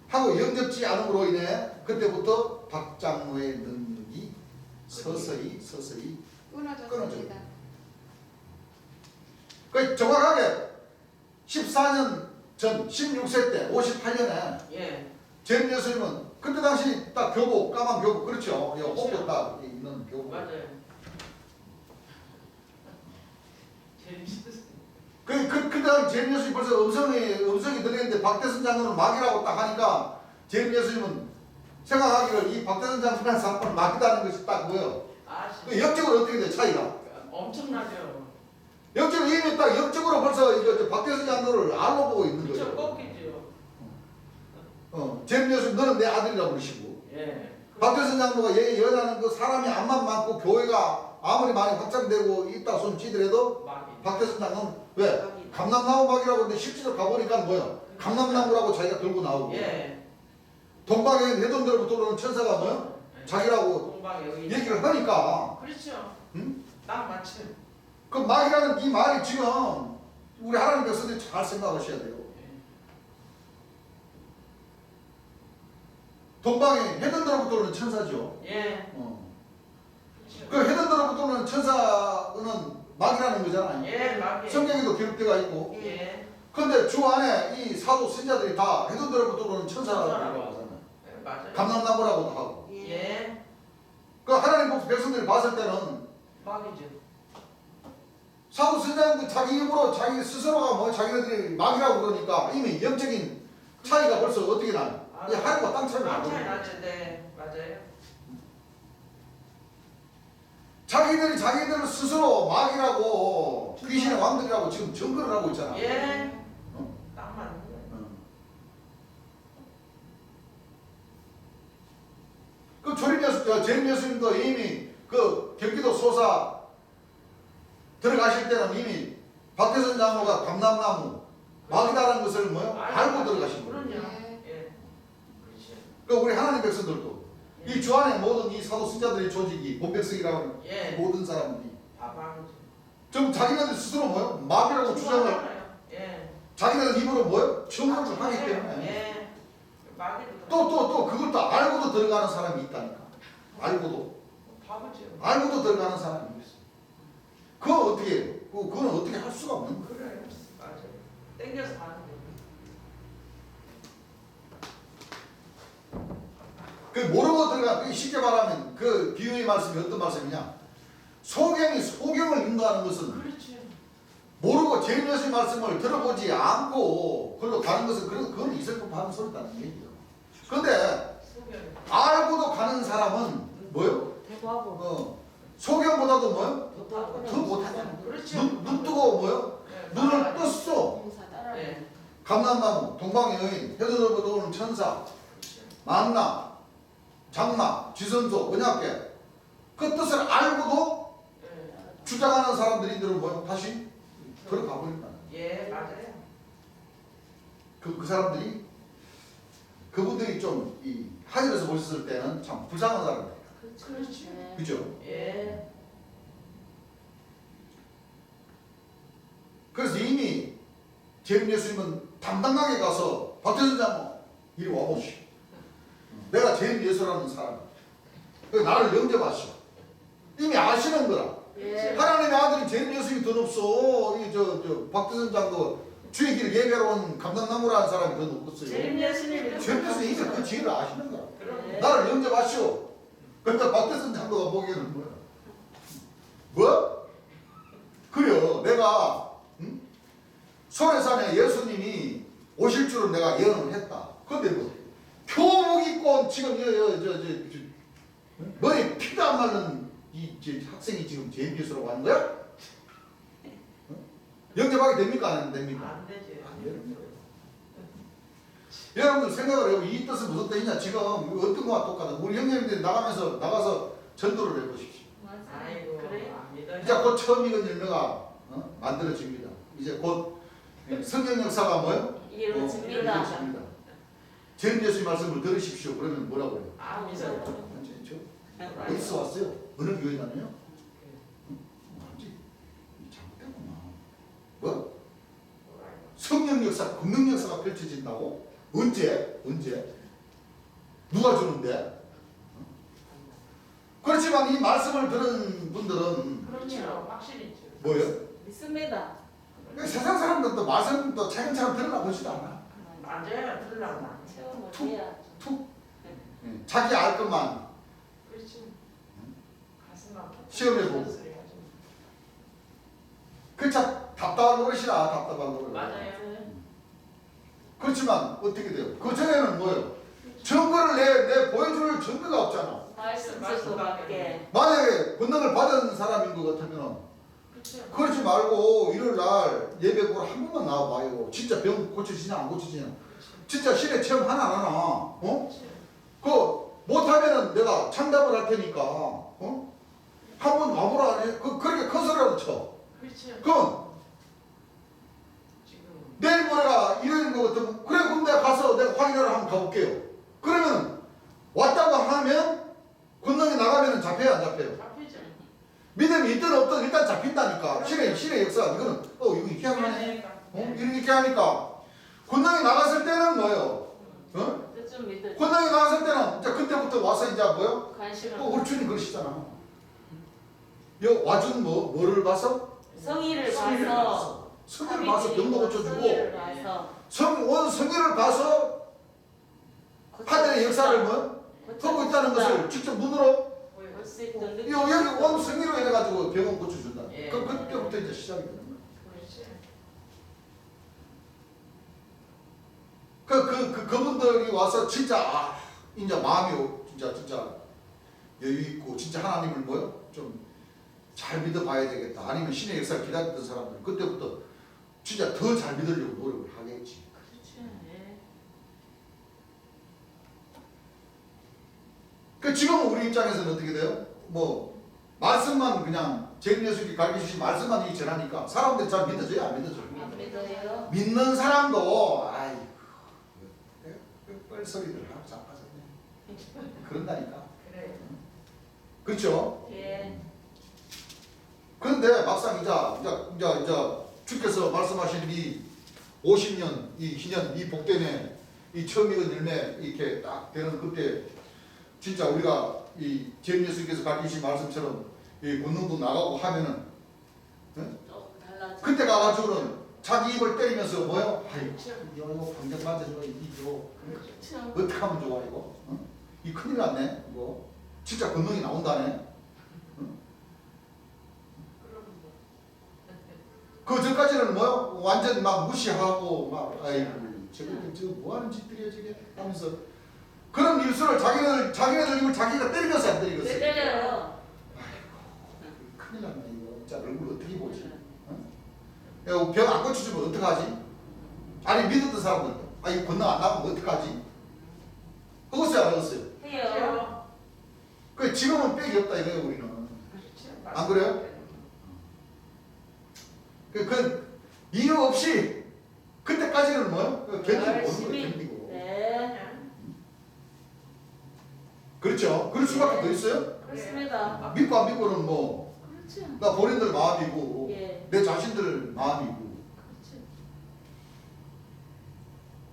하고 영접지 않음으로 인해 그때부터 박장로의 능력이 서서히 끊어졌습니다. 그 정확하게 14년 전 16세 때 58년에 예. 재림 예수님은 그때 당시 딱 교복 까만 교복 그렇죠? 그렇죠. 옷도 딱 있는 교복. 맞아요. 재밌었어요. 그때 당시 재림 예수님 벌써 음성이 들리는데 박태선 장로는 막이라고 딱 하니까 재림 예수님은 생각하기를 이 박태선 장로라는 사건은 막이다는 것이 딱 뭐예요? 아, 그 역적으로 어떻게 돼 차이가? 엄청나죠. 역적으로 이미 딱 역적으로 벌써 이거 박태선 장로를 알로 보고 있는 그쵸, 거죠. 꺾이죠. 재림 예수님 너는 내 아들이라고 그러시고 예. 박태선 장로가 예언하는 그 사람이 암만 많고 교회가 아무리 많이 확장되고 있다 손 치더라도 막이. 박태선 장로는 왜? 감남나무 막이라고 하는데 실제로 가보니까 뭐야? 감남나무라고 자기가 들고 나오고 예. 동방에 해돈대로부터 오는 천사가 뭐야? 자기라고 동방 여기. 얘기를 하니까 그렇죠. 응? 딱 맞죠. 그 막이라는 이 말이 지금 우리 하나님 백성들이 잘 생각하셔야 돼요. 동방에 해돈대로부터 오는 천사죠. 예. 그 그렇죠. 해돈대로부터 오는 천사는 막이라는 거잖아요. 예, 막이. 성경에도 기록되어 있고 예. 근데 주 안에 이 사도 선자들이 다 해돈대로부터 오는 천사라고 하잖아요. 예, 맞아요. 감남나무라고도 하고 예. 그 하나님 백성들이 봤을 때는 막이죠. 사도 선자들도 자기 입으로 자기 스스로가 뭐 자기네들이 막이라고 그러니까 이미 영적인 차이가 벌써 어떻게 나요? 이 하늘과 땅 차이가 땅 차이 나거든요. 나죠. 네, 맞아요. 자기들이 자기들을 스스로 막이라고 귀신의 왕들이라고 지금 증거를 하고 있잖아. 예. 어? 딱 맞는 거예요. 그 재림 예수님도 이미 그 경기도 소사 들어가실 때는 이미 박태선 장로가 감남나무 막이다라는 것을 뭐요? 알고 들어가신 거예요. 그럼요. 예. 예. 그렇죠. 그 우리 하나님 백성들도 이 주 안에 모든 이 사도 선자들의 조직이 본백성이라고 하는 예. 모든 사람들이 다방이죠. 좀 자기네들 스스로 뭐요? 막이라고 주장을 예. 자기네들 입으로 뭐요? 증거를 하기 때문에 예. 막이도 또 그걸 또 알고도 들어가는 사람이 있다니까. 알고도. 바보죠. 알고도 들어가는 사람이 있어. 그거 어떻게 해요? 그건 어떻게 할 수가 없는 거야. 그래. 맞아요. 땡겨서 가는 거. 그 모르고 들어가. 쉽게 말하면 그 비유의 말씀이 어떤 말씀이냐? 소경이 소경을 인도하는 것은 그렇지. 모르고 제일여수의 말씀을 들어보지 않고 그걸로 가는 것은 그건 있을 법한 소리다는 얘기죠. 근데 소견. 알고도 가는 사람은 뭐요? 대구하고 소경보다도 뭐요? 더 더 못하잖아. 그렇지. 눈 뜨고 뭐요? 네, 눈을 맞아요. 떴어. 공사다. 네. 감람나무, 동방의 여인, 해돋이보다 오는 천사, 그렇지. 만나, 장마, 지선조, 언약계 그 뜻을 알고도 네. 주장하는 사람들이들은 뭐요? 다시 들어가 버린다. 예, 맞아요. 그 사람들이 그분들이 좀 이 하늘에서 보셨을 때는 참 불쌍한 사람들. 그렇지. 네. 그죠? 예. 그래서 이미 재림 예수님은 당당하게 가서 박태선 장모 이리 와보시오. 내가 재림 예수라는 사람. 나를 영접하시오. 이미 아시는 거라. 예. 하나님의 아들이 재림 예수님이 더 높소. 저 박태선 장도 주의 길을 예배로 온 감당나무라는 사람이 더 높겠어요. 재림 예수님이 재림 예수님 이제 그 지혜를 아시는 거라. 그럼 나를 영접하시오. 그러니까 박태선 장도가 보기에는 뭐야? 뭐? 그래요. 내가 소래산에 예수님이 오실 줄은 내가 예언을 했다. 근데 뭐 교복 입고 지금 머리 피도 안 마른 이 학생이 지금 재림예수라고 하는 거야? 영접하게 됩니까? 안 됩니까? 안 되지. 안 되는 거예요. 여러분들 생각을 해요. 이 뜻은 무슨 뜻이냐? 지금 어떤 거와 똑같아. 우리 형님들이 나가서 전도를 해보십시오. 아이고. 그래? 안 믿어요. 이제 곧 처음 익은 열매가 만들어집니다. 이제 곧 성경 역사가 뭐요? 이루어집니다. 이루어집니다. 재림 예수의 말씀을 들으십시오. 그러면 뭐라고 해요? 안 믿어요. 완전히죠? 어디서 왔어요? 어느 교회 다녀요? 완전히 잘못됐구나. 뭐? 성령 역사, 권능 역사가 펼쳐진다고? 언제? 누가 주는데? 그렇지만 이 말씀을 들은 분들은 그렇죠. 확실히 있죠. 뭐예요? 믿습니다. 세상 사람들도 말씀도 차근차근 들어보지도 않아. 맞아요. 들으려나. 체험을 해야. 툭. 자기 알 것만 그렇지. 가슴 아파. 시험해보고. 그참 답답한 노릇이라 답답한 노릇. 맞아요. 그렇지만 어떻게 돼요? 그 전에는 뭐예요? 증거를 내 보여줄 증거가 없잖아. 말씀 뜻밖에. 만약에 권능을 받은 사람인 것 같으면 그렇죠. 그러지 말고 일요일 날 예배 보러 한 번만 나와봐요. 진짜 병 고쳐지냐 안 고쳐지냐. 진짜 신의 체험 하나 안 하나. 그 못하면은 내가 참답을 할 테니까. 한 번 와보라. 그렇게 큰 소리라도 쳐. 그렇죠. 그럼 지금 내일 모레가 일요일인 것 같으면 그래 그럼 내가 가서 내가 확인하러 한번 가볼게요. 그러면 왔다고 하면 권능이 나가면 잡혀요 안 잡혀요? 잡히죠. 믿음이 있든 없든 일단 잡힌다니까. 신의 역사. 이거는 이거 이렇게 하네. 이렇게 하니까 권능이 나갔을 때는 뭐예요? 뜻좀 믿을. 권능이 나갔을 때는 이제 그때부터 와서 이제 뭐요? 관심을. 또 우리 주님 그러시잖아. 와준 뭐를 봐서? 성의를 성의를 봐서. 성의를 봐서 병도 고쳐주고 성의를 봐서. 온 성의를 봐서 하늘의 역사를 뭐 하고 있다는 것을 직접 눈으로 볼 수 있던 느낌. 여기 온 성의로 해가지고 병원 고쳐준다. 예. 그럼 그때부터 이제 시작이 되는 거야. 그렇지. 그분들이 와서 진짜 이제 마음이 진짜 여유 있고 진짜 하나님을 뭐요? 좀 잘 믿어봐야 되겠다. 아니면 신의 역사를 기다렸던 사람들 그때부터 진짜 더 잘 믿으려고 노력을 하겠지. 그렇죠. 예. 그 지금 우리 입장에서는 어떻게 돼요? 뭐 말씀만 그냥 재림 예수님이 가르치신 말씀만 이 전하니까 사람들이 잘 믿어져요, 안 믿어져요? 안 믿어요. 믿는 사람도 아이고 뻘소리들 하고 자빠졌네. 그런다니까. 그래. 그렇죠? 예. 그런데 막상 이제 주께서 말씀하신 이 50년 이 희년 이 복된에 이 처음 익은 열매 이렇게 딱 되는 그때 진짜 우리가 이 전 예수님께서 가르치신 말씀처럼 이 권능도 나가고 하면은 조금 달라져. 그때 가가지고는 자기 입을 때리면서 뭐요? 아이고 그렇죠. 이거 방정 맞아줘 이거 그렇죠. 어떻게 하면 좋아 이거? 이 큰일 났네 이거 진짜 권능이 나온다네. 그 전까지는 뭐요? 완전 막 무시하고 막 아이고 저거 뭐하는 짓들이야 저게 하면서 그런 일수를 자기네들 입을 자기가 때리면서 안 때리겠어요. 때려요. 큰일 났네 이거 진짜 얼굴 어떻게 보지? 병 안 고쳐주면 어떡하지? 아니 믿었던 사람들 이 권능 안 나오면 어떡하지? 그것을 안 하겠어요. 해요. 그 지금은 빽이 없다 이거예요 우리는. 안 그래요? 그 이유 없이 그때까지는 뭐요? 견디고 오는 거예요 견디고. 네. 그렇죠. 그럴 수밖에 더 있어요? 그렇습니다. 믿고 안 믿고는 뭐 그렇죠. 나 본인들 마음이고 예. 내 자신들 마음이고.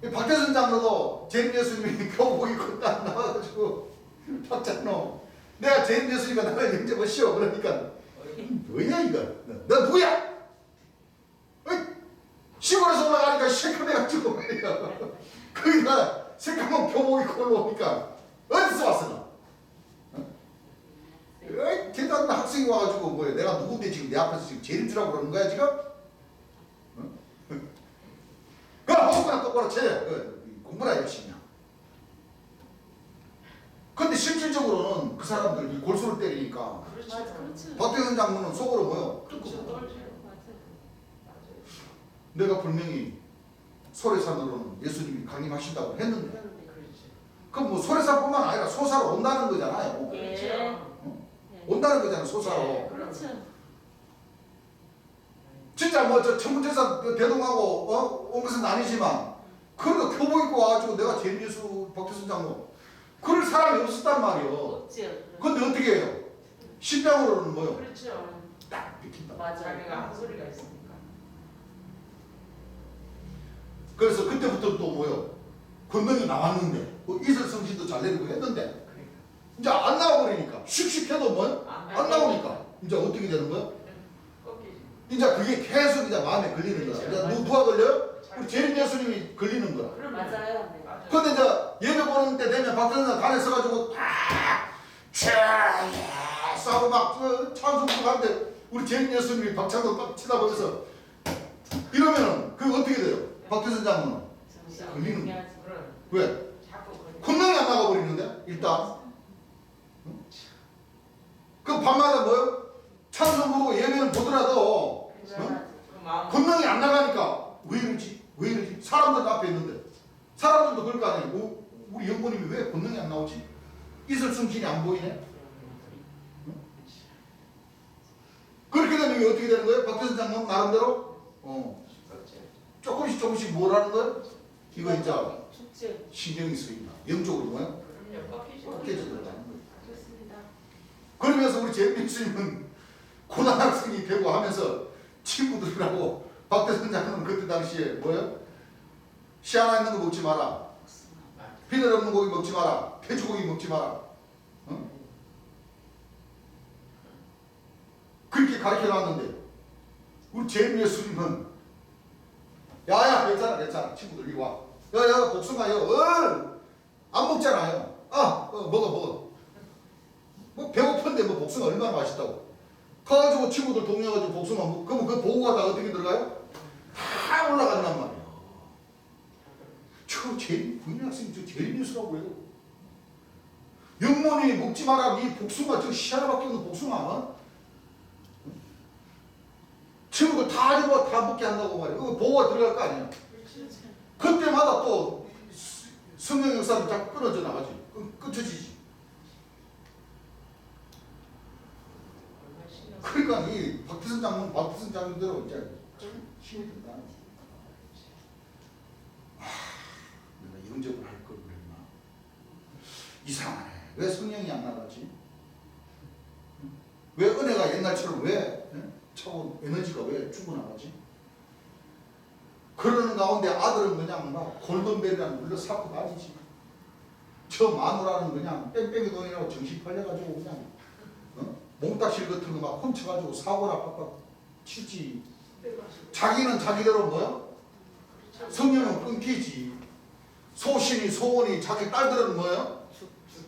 그렇죠. 박태선 장로도 제 예수님이 교복 입고 딱 나와가지고 박장로 내가 제 예수님과 나를 영접하시오 그러니까 뭐야 이거 너 누구야? 시골에서 올라가니까 시커매가지고 말이야. 거기다 새까만 교복 입고 올라오니까 어디서 왔어 너? 대단한 학생이 와가지고 뭐야 내가 누군데 지금 내 앞에서 지금 제일 주라고 그러는 거야 지금? 그럼 아무거나 똑바로 쳐. 공부나 열심히 해. 근데 실질적으로는 그 사람들 이 골수를 때리니까 맞아. 그렇죠. 박태선 장로는 속으로 뭐요? 그렇죠. 떨죠. 맞아요. 내가 분명히 소래산으로는 예수님이 강림하신다고 했는데 그렇지. 그럼 뭐 소래산뿐만 아니라 소사로 온다는 거잖아요. 예. 그렇죠. 온다는 거잖아요 소사로. 그렇죠. 진짜 뭐 저 천문재산 대동하고 온 것은 아니지만 그래도 교복 입고 와가지고 내가 제일 예수 박태선 장로 그럴 사람이 없었단 말이에요. 없죠. 근데 어떻게 해요? 신명으로는 뭐요? 그렇죠. 딱 비킨다. 자기가 맞아요. 한 소리가 있으니까. 그래서 그때부터 또 뭐요? 권능이 나왔는데 이슬 성신도 잘 내리고 했는데 그러니까. 이제 안 나와버리니까 씩씩해도 뭐요? 안 나오니까 이제 어떻게 되는 거예요? 꺾이지. 이제 그게 계속 이제 마음에 걸리는 거야. 이제 누가 걸려요? 우리 제일 예수님이 걸리는 거야. 그럼 맞아요. 네. 맞아요. 근데 이제 예배 보는 때 되면 박전사 간에 서가지고 싸고 막 찬송 부르는데 우리 제일 예수님이 박창도 딱 치다보면서 이러면은 그게 어떻게 돼요? 박태선 장로는 걸리는 거야. 그럼 왜? 자꾸 걸리지. 권능이 안 나가버리는데 일단 그 밤마다 뭐요? 찬송 부르고 예배는 보더라도 그 마음. 권능이 안 나가니까 왜 이러지? 왜 이러지? 사람들 앞에 있는데 사람들도 그럴 거 아니에요. 우리 영부님이 왜 권능이 안 나오지? 이슬 승신이 안 보이네? 그렇게 되면 이게 어떻게 되는 거예요? 박태선 장로는 나름대로 조금씩 뭘 하는 거예요? 이거 이제 죽죠. 신경이 쓰인다. 영적으로 뭐예요? 그럼요. 꺾이지. 깨져들어가는 거예요. 그렇습니다. 그러면서 우리 제일 예수님은 고등학생이 되고 하면서 친구들이라고 박태선 장로는 그때 당시에 뭐예요? 씨 하나 있는 거 먹지 마라. 비늘 없는 고기 먹지 마라. 돼지고기 먹지 마라. 그렇게 가르쳐 놨는데 우리 제일 예수님은 야야 괜찮아 친구들 이리 와. 야야 복숭아 안 먹잖아요. 먹어. 뭐 배고픈데 뭐 복숭아 얼마나 맛있다고. 가가지고 친구들 동료가지고 복숭아 먹고 그러면 그 보고가 다 어떻게 들어가요? 다 올라간단 말이야. 저 제일 부인 학생이 저 제일 뉴스라고 해요. 영문이 먹지 마라. 이 복숭아 저 시하나밖에 없는 복숭아. 친구들 다 집어 다 먹게 한다고 말이야. 그 보고가 들어갈 거 아니야. 그때마다 또 성령 역사도 자꾸 끊어져 나가지. 끊어지지. 그러니까 이 박태선 장로대로 이제 힘이 든다. 내가 영접을 할 걸 그랬나? 이상하네. 왜 성령이 안 나가지? 왜 은혜가 옛날처럼 왜 차원 에너지가 왜 죽어나가지? 그러는 가운데 아들은 그냥 막 골든벨이랑 울려 사고 다니지. 저 마누라는 그냥 뺑뺑이 돈이라고 정신 팔려가지고 그냥 몽따실 같은 거 막 훔쳐가지고 사고나 빡빡 치지. 자기는 자기대로 뭐요? 성령은 끊기지. 소신이 소원이 자기 딸들은 뭐예요?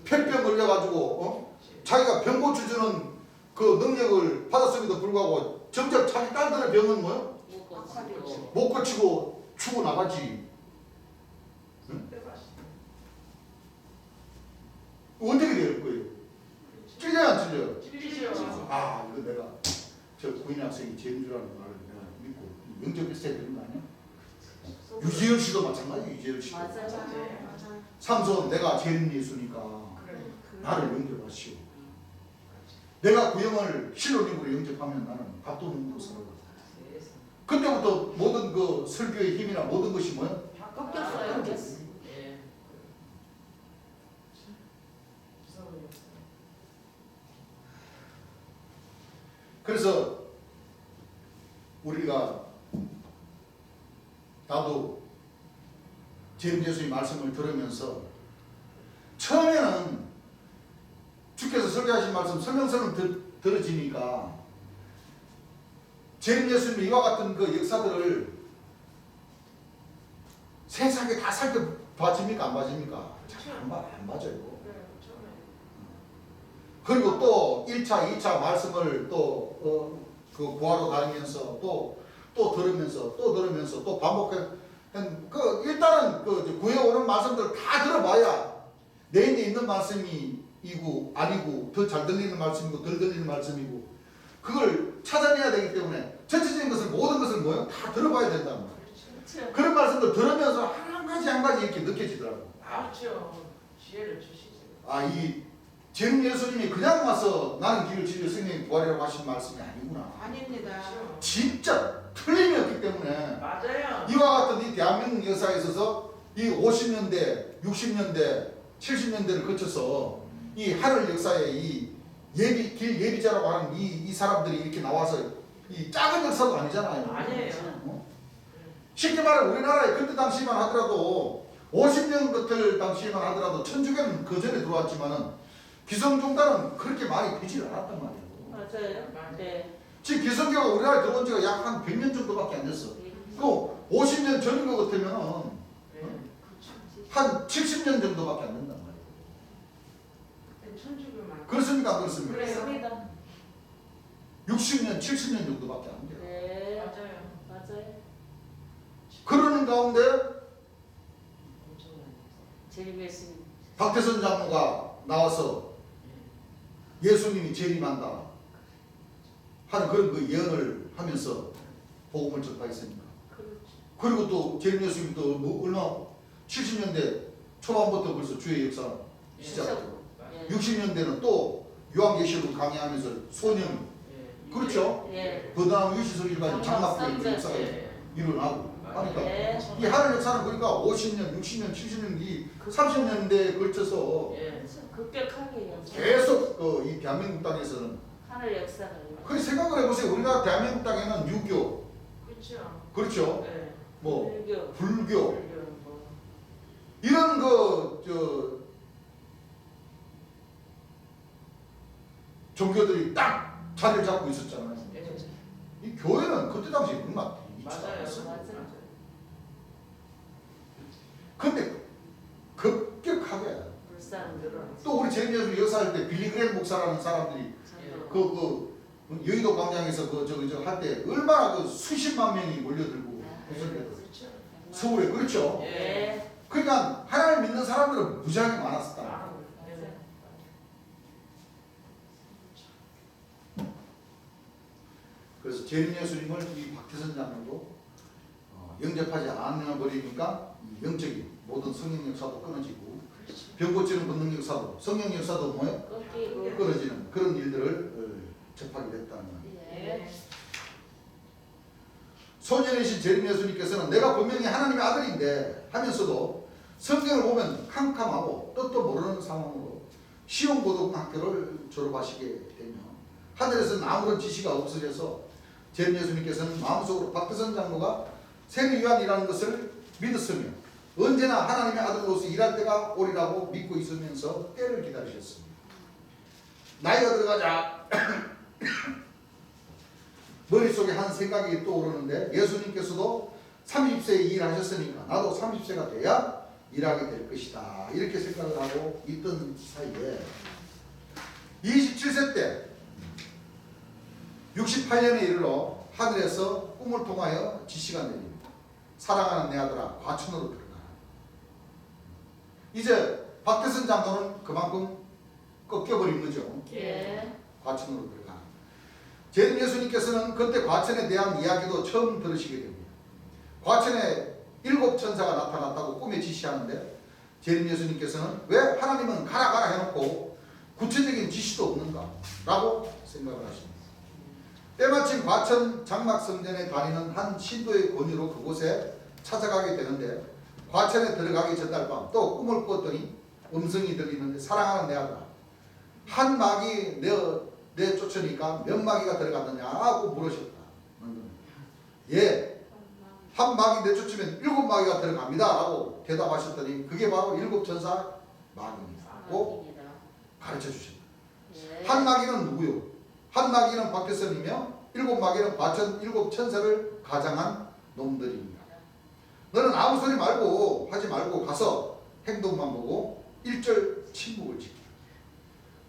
폐병 걸려가지고 자기가 병 고쳐주는 그 능력을 받았음에도 불구하고 정작 자기 딸들의 병은 뭐예요? 못 고치고 죽어나가지. 어떻게 될 거예요? 찔려요 안 찔려요? 찔리죠. 아 이거 내가 저 구인 학생이 죄인 줄 아는 말을 내가 믿고 영접했어야 되는 거 아니야? 유재열 씨도 마찬가지. 유재열 씨도 맞아요. 맞아요. 삼손 내가 죄인 예수니까 그래. 나를 영접하시오. 내가 구형을 신혼입으로 영접하면 나는 밥도 먹고 살아가. 그때부터 모든 그 설교의 힘이나 모든 것이 뭐야? 꺾였어요. 예. 그래서 우리가 나도 재림 예수의 말씀을 들으면서 처음에는 주께서 설교하신 말씀 설명서는 들어지니까 재림 예수님의 이와 같은 그 역사들을 세상에 다 살펴봐집니까? 안 봐집니까? 안 봐져요. 그리고 또 1차, 2차 말씀을 또 그 구하러 다니면서 또 들으면서 또 반복해. 일단은 그 구해오는 말씀들 다 들어봐야 내 인에 있는 말씀이고 아니고 더 잘 들리는 말씀이고 덜 들리는 말씀이고 그걸 찾아내야 되기 때문에 전체적인 것을 모든 것을 뭐요? 다 들어봐야 된단 말이에요. 그런 말씀들 들으면서 한 가지 이렇게 느껴지더라고요. 그렇죠. 지혜를 주시죠. 이 재림 예수님이 그냥 와서 나는 길을 진리 성령이 부활이라고 하신 말씀이 아니구나. 아닙니다. 진짜 틀림이 없기 때문에 맞아요. 이와 같은 이 대한민국 역사에 있어서 이 50년대, 60년대, 70년대를 거쳐서 이 하늘 역사에 이 길 예비자라고 하는 이 사람들이 이렇게 나와서 이 작은 역사도 아니잖아요. 아니에요. 쉽게 말해 우리나라에 그때 당시만 하더라도 50년 그때 당시만 하더라도 천주교는 그 전에 들어왔지만은 기성종단은 그렇게 많이 되질 않았단 말이에요. 맞아요. 네. 지금 기성교가 우리나라에 들어온 지가 약 한 100년 정도밖에 안 됐어. 또 50년 전인 것 같으면 한 70년 정도밖에 안 된단 말이에요. 천주교만. 그렇습니까? 안 그렇습니까? 그렇습니다. 60년, 70년 정도밖에 안 돼요. 네. 맞아요. 그러는 가운데 재림 예수님. 박태선 장로가 나와서 예수님이 재림한다 하는 그런 그 예언을 하면서 복음을 전파했습니다. 그렇죠. 그리고 또 재림 예수님이 또 뭐 얼마 70년대 초반부터 벌써 주의 역사 시작했고 예. 60년대는 또 요한계시록을 강의하면서 소년 그렇죠? 예. 그다음 유시설일까지 장막교의 그 역사가 일어나고 하니까 예. 이 하늘 역사는 그러니까 50년, 60년, 70년, 이 30년대에 걸쳐서 급격하게 계속 이 대한민국 땅에서는 하늘 역사를. 그 생각을 해보세요. 우리나라 대한민국 땅에는 유교, 그렇죠. 그렇죠? 네. 뭐 불교. 불교 이런 종교들이 딱 자리를 잡고 있었잖아요. 이 교회는 그때 당시에 얼마 있지 않았어요. 맞아요. 근데 급격하게 불쌍 늘어. 또 우리 재림예수 역사할 때 빌리그레임 목사라는 사람들이 그 여의도 광장에서 저 할 때 얼마나 그 수십만 명이 몰려들고 그렇죠. 서울에 그렇죠. 예. 그러니까 하나님을 믿는 사람들은 무지하게 많았었다. 그래서 재림 예수님을 이 박태선 장로도 영접하지 않아 버리니까 영적인 모든 성령 역사도 끊어지고 병 고치는 본능 역사도 성령 역사도 뭐예요? 꺾이고. 끊어지는 그런 일들을 접하게 됐다는 거예요. 예. 소년이신 재림 예수님께서는 내가 분명히 하나님의 아들인데 하면서도 성경을 보면 캄캄하고 뜻도 모르는 상황으로 시온고등학교를 졸업하시게 되면 하늘에서는 아무런 지시가 없어져서 재림 예수님께서는 마음속으로 박태선 장로가 세례 요한이라는 것을 믿었으며 언제나 하나님의 아들로서 일할 때가 오리라고 믿고 있으면서 때를 기다리셨습니다. 나이가 들어가자 머릿속에 한 생각이 떠오르는데 예수님께서도 30세에 일하셨으니까 나도 30세가 돼야 일하게 될 것이다 이렇게 생각을 하고 있던 사이에 27세 때 68년에 이르러 하늘에서 꿈을 통하여 지시가 내립니다. 사랑하는 내 아들아 과천으로 들어가라. 이제 박태선 장로는 그만큼 꺾여버린 거죠. 예. 과천으로 들어가라. 재림 예수님께서는 그때 과천에 대한 이야기도 처음 들으시게 됩니다. 과천에 7 천사가 나타났다고 꿈에 지시하는데 재림 예수님께서는 왜 하나님은 가라 가라 해놓고 구체적인 지시도 없는가 라고 생각을 하십니다. 때마침 과천 장막성전에 다니는 한 신도의 권유로 그곳에 찾아가게 되는데 과천에 들어가기 전날 밤 또 꿈을 꾸었더니 음성이 들리는데 사랑하는 내 아들아 한 마귀 내 쫓으니까 몇 마귀가 들어갔느냐고 물으셨다. 예, 한 마귀 내 쫓으면 7 마귀가 들어갑니다 라고 대답하셨더니 그게 바로 7 천사 마귀입니다 라고 가르쳐 주셨다. 예. 한 마귀는 누구요? 한 마귀는 박태선이며 7 마귀는 과천 7 천사를 가장한 놈들입니다. 너는 아무 소리 말고 하지 말고 가서 행동만 보고 1절 침묵을 지키라.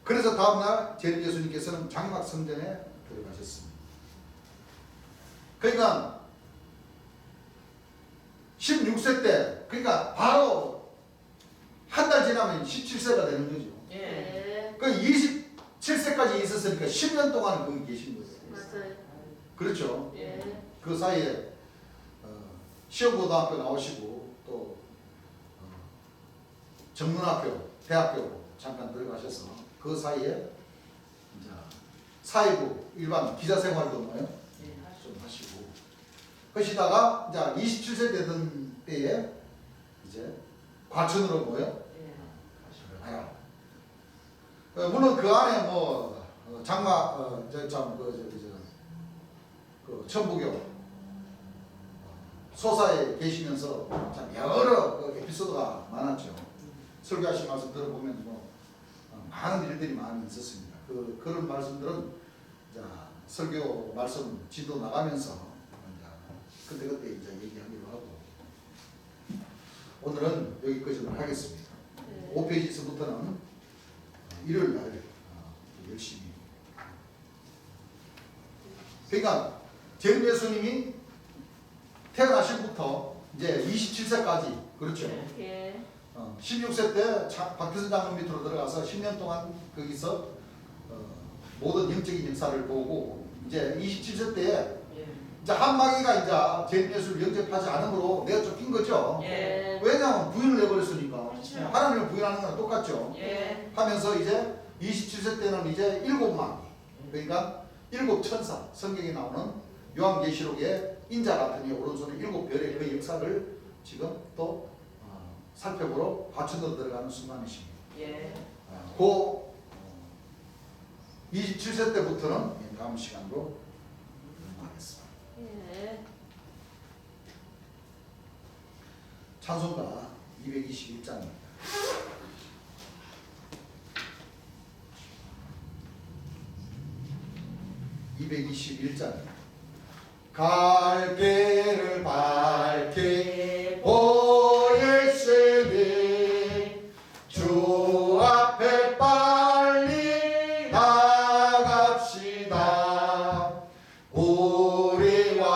그래서 다음날 재림 예수님께서는 장막 성전에 들어가셨습니다. 그러니까 16세 때 그러니까 바로 한 달 지나면 17세가 되는 거죠. 예. 그 27세까지 있었으니까 10년 동안 거기 계신 거예요. 맞아요. 그렇죠. 예. 그 사이에 시험고등학교 나오시고 또 전문학교, 대학교 잠깐 들어가셔서 그 사이에 이제 사회부 일반 기자 생활도 뭐요? 좀 하시고 그러시다가 이제 27세 되던 때에 이제 과천으로 뭐요? 가요. 물론 그 안에 뭐 장막 그 천부교 소사에 계시면서 참 여러 그 에피소드가 많았죠. 설교하신 말씀 들어보면 뭐 많은 일들이 많이 있었습니다. 그런 말씀들은 이제 설교 말씀 지도 나가면서 이제 그때 이제 얘기하기로 하고 오늘은 여기까지만 하겠습니다. 예. 5페이지서부터는 일요일 날 열심히. 그러니까 재림 예수님이 태어나신부터 이제 27세까지 그렇죠. 예. 16세 때 박태선 장로 밑으로 들어가서 10년 동안 거기서 모든 영적인 역사를 보고 이제 27세 때에 이제 한 마귀가 이제 재림 예수를 영접하지 않으므로 내가 쫓긴 거죠. 예. 왜냐하면 부인을 내버렸으니까. 그렇죠. 하나님을 부인하는 거랑 똑같죠. 예. 하면서 이제 27세 때는 이제 7 마귀 그러니까 7 천사 성경에 나오는 요한계시록의 인자 같은 이 오른손에 7 별의 그 역사를 지금 또 살펴보러 과천으로 들어가는 순간이십니다. 예. 그 27세 때부터는 다음 시간으로 하겠습니다. 예. 찬송가 221장입니다. 갈 길을 밝히 보이시니 주 앞에 빨리 나갑시다. 우리와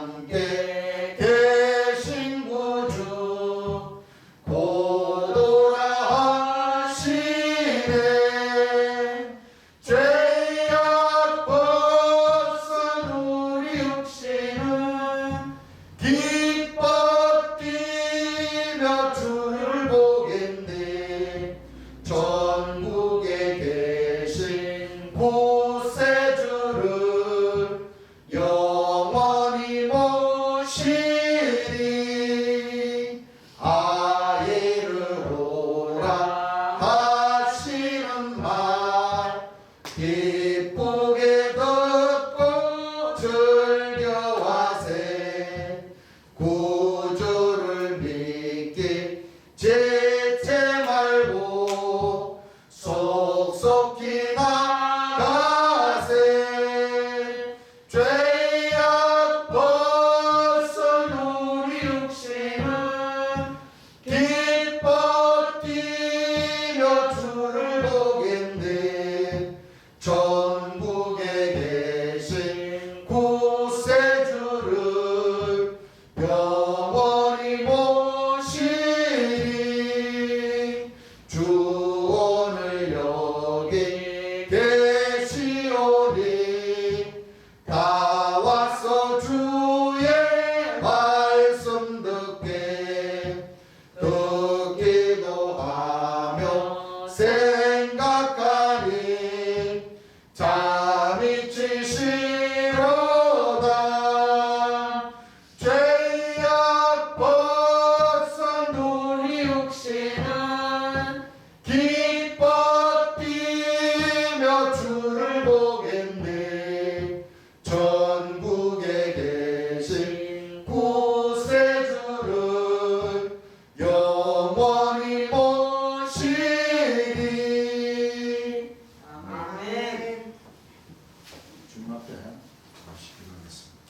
함께 계신 구주 곧 오라 하시네. 죄악 벗은 우리 육신은 기뻐 뛰며 주를 보겠네. 전국에 계신 구세주를 영원히 모시리. 아이를 오라 하시는 말 기쁘게 듣고 즐겨하세. 구주를 믿 속히 나가세 죄악 벗은 우리 육신은 기뻐 뛰며 주를 보겠네 전국에 계신 구세주를 영원히 모시리 주 오늘 여기 계시오니 다 왔어 주의 말씀 듣기도 하며 생각하니 잠이 치시로다 죄악 벗은 우리 육신은 기뻐 뛰며 주를 보겠네 전국에 계신 구세주를 영원히 모시리 아멘. 주님 앞에 다시 기도하겠습니다.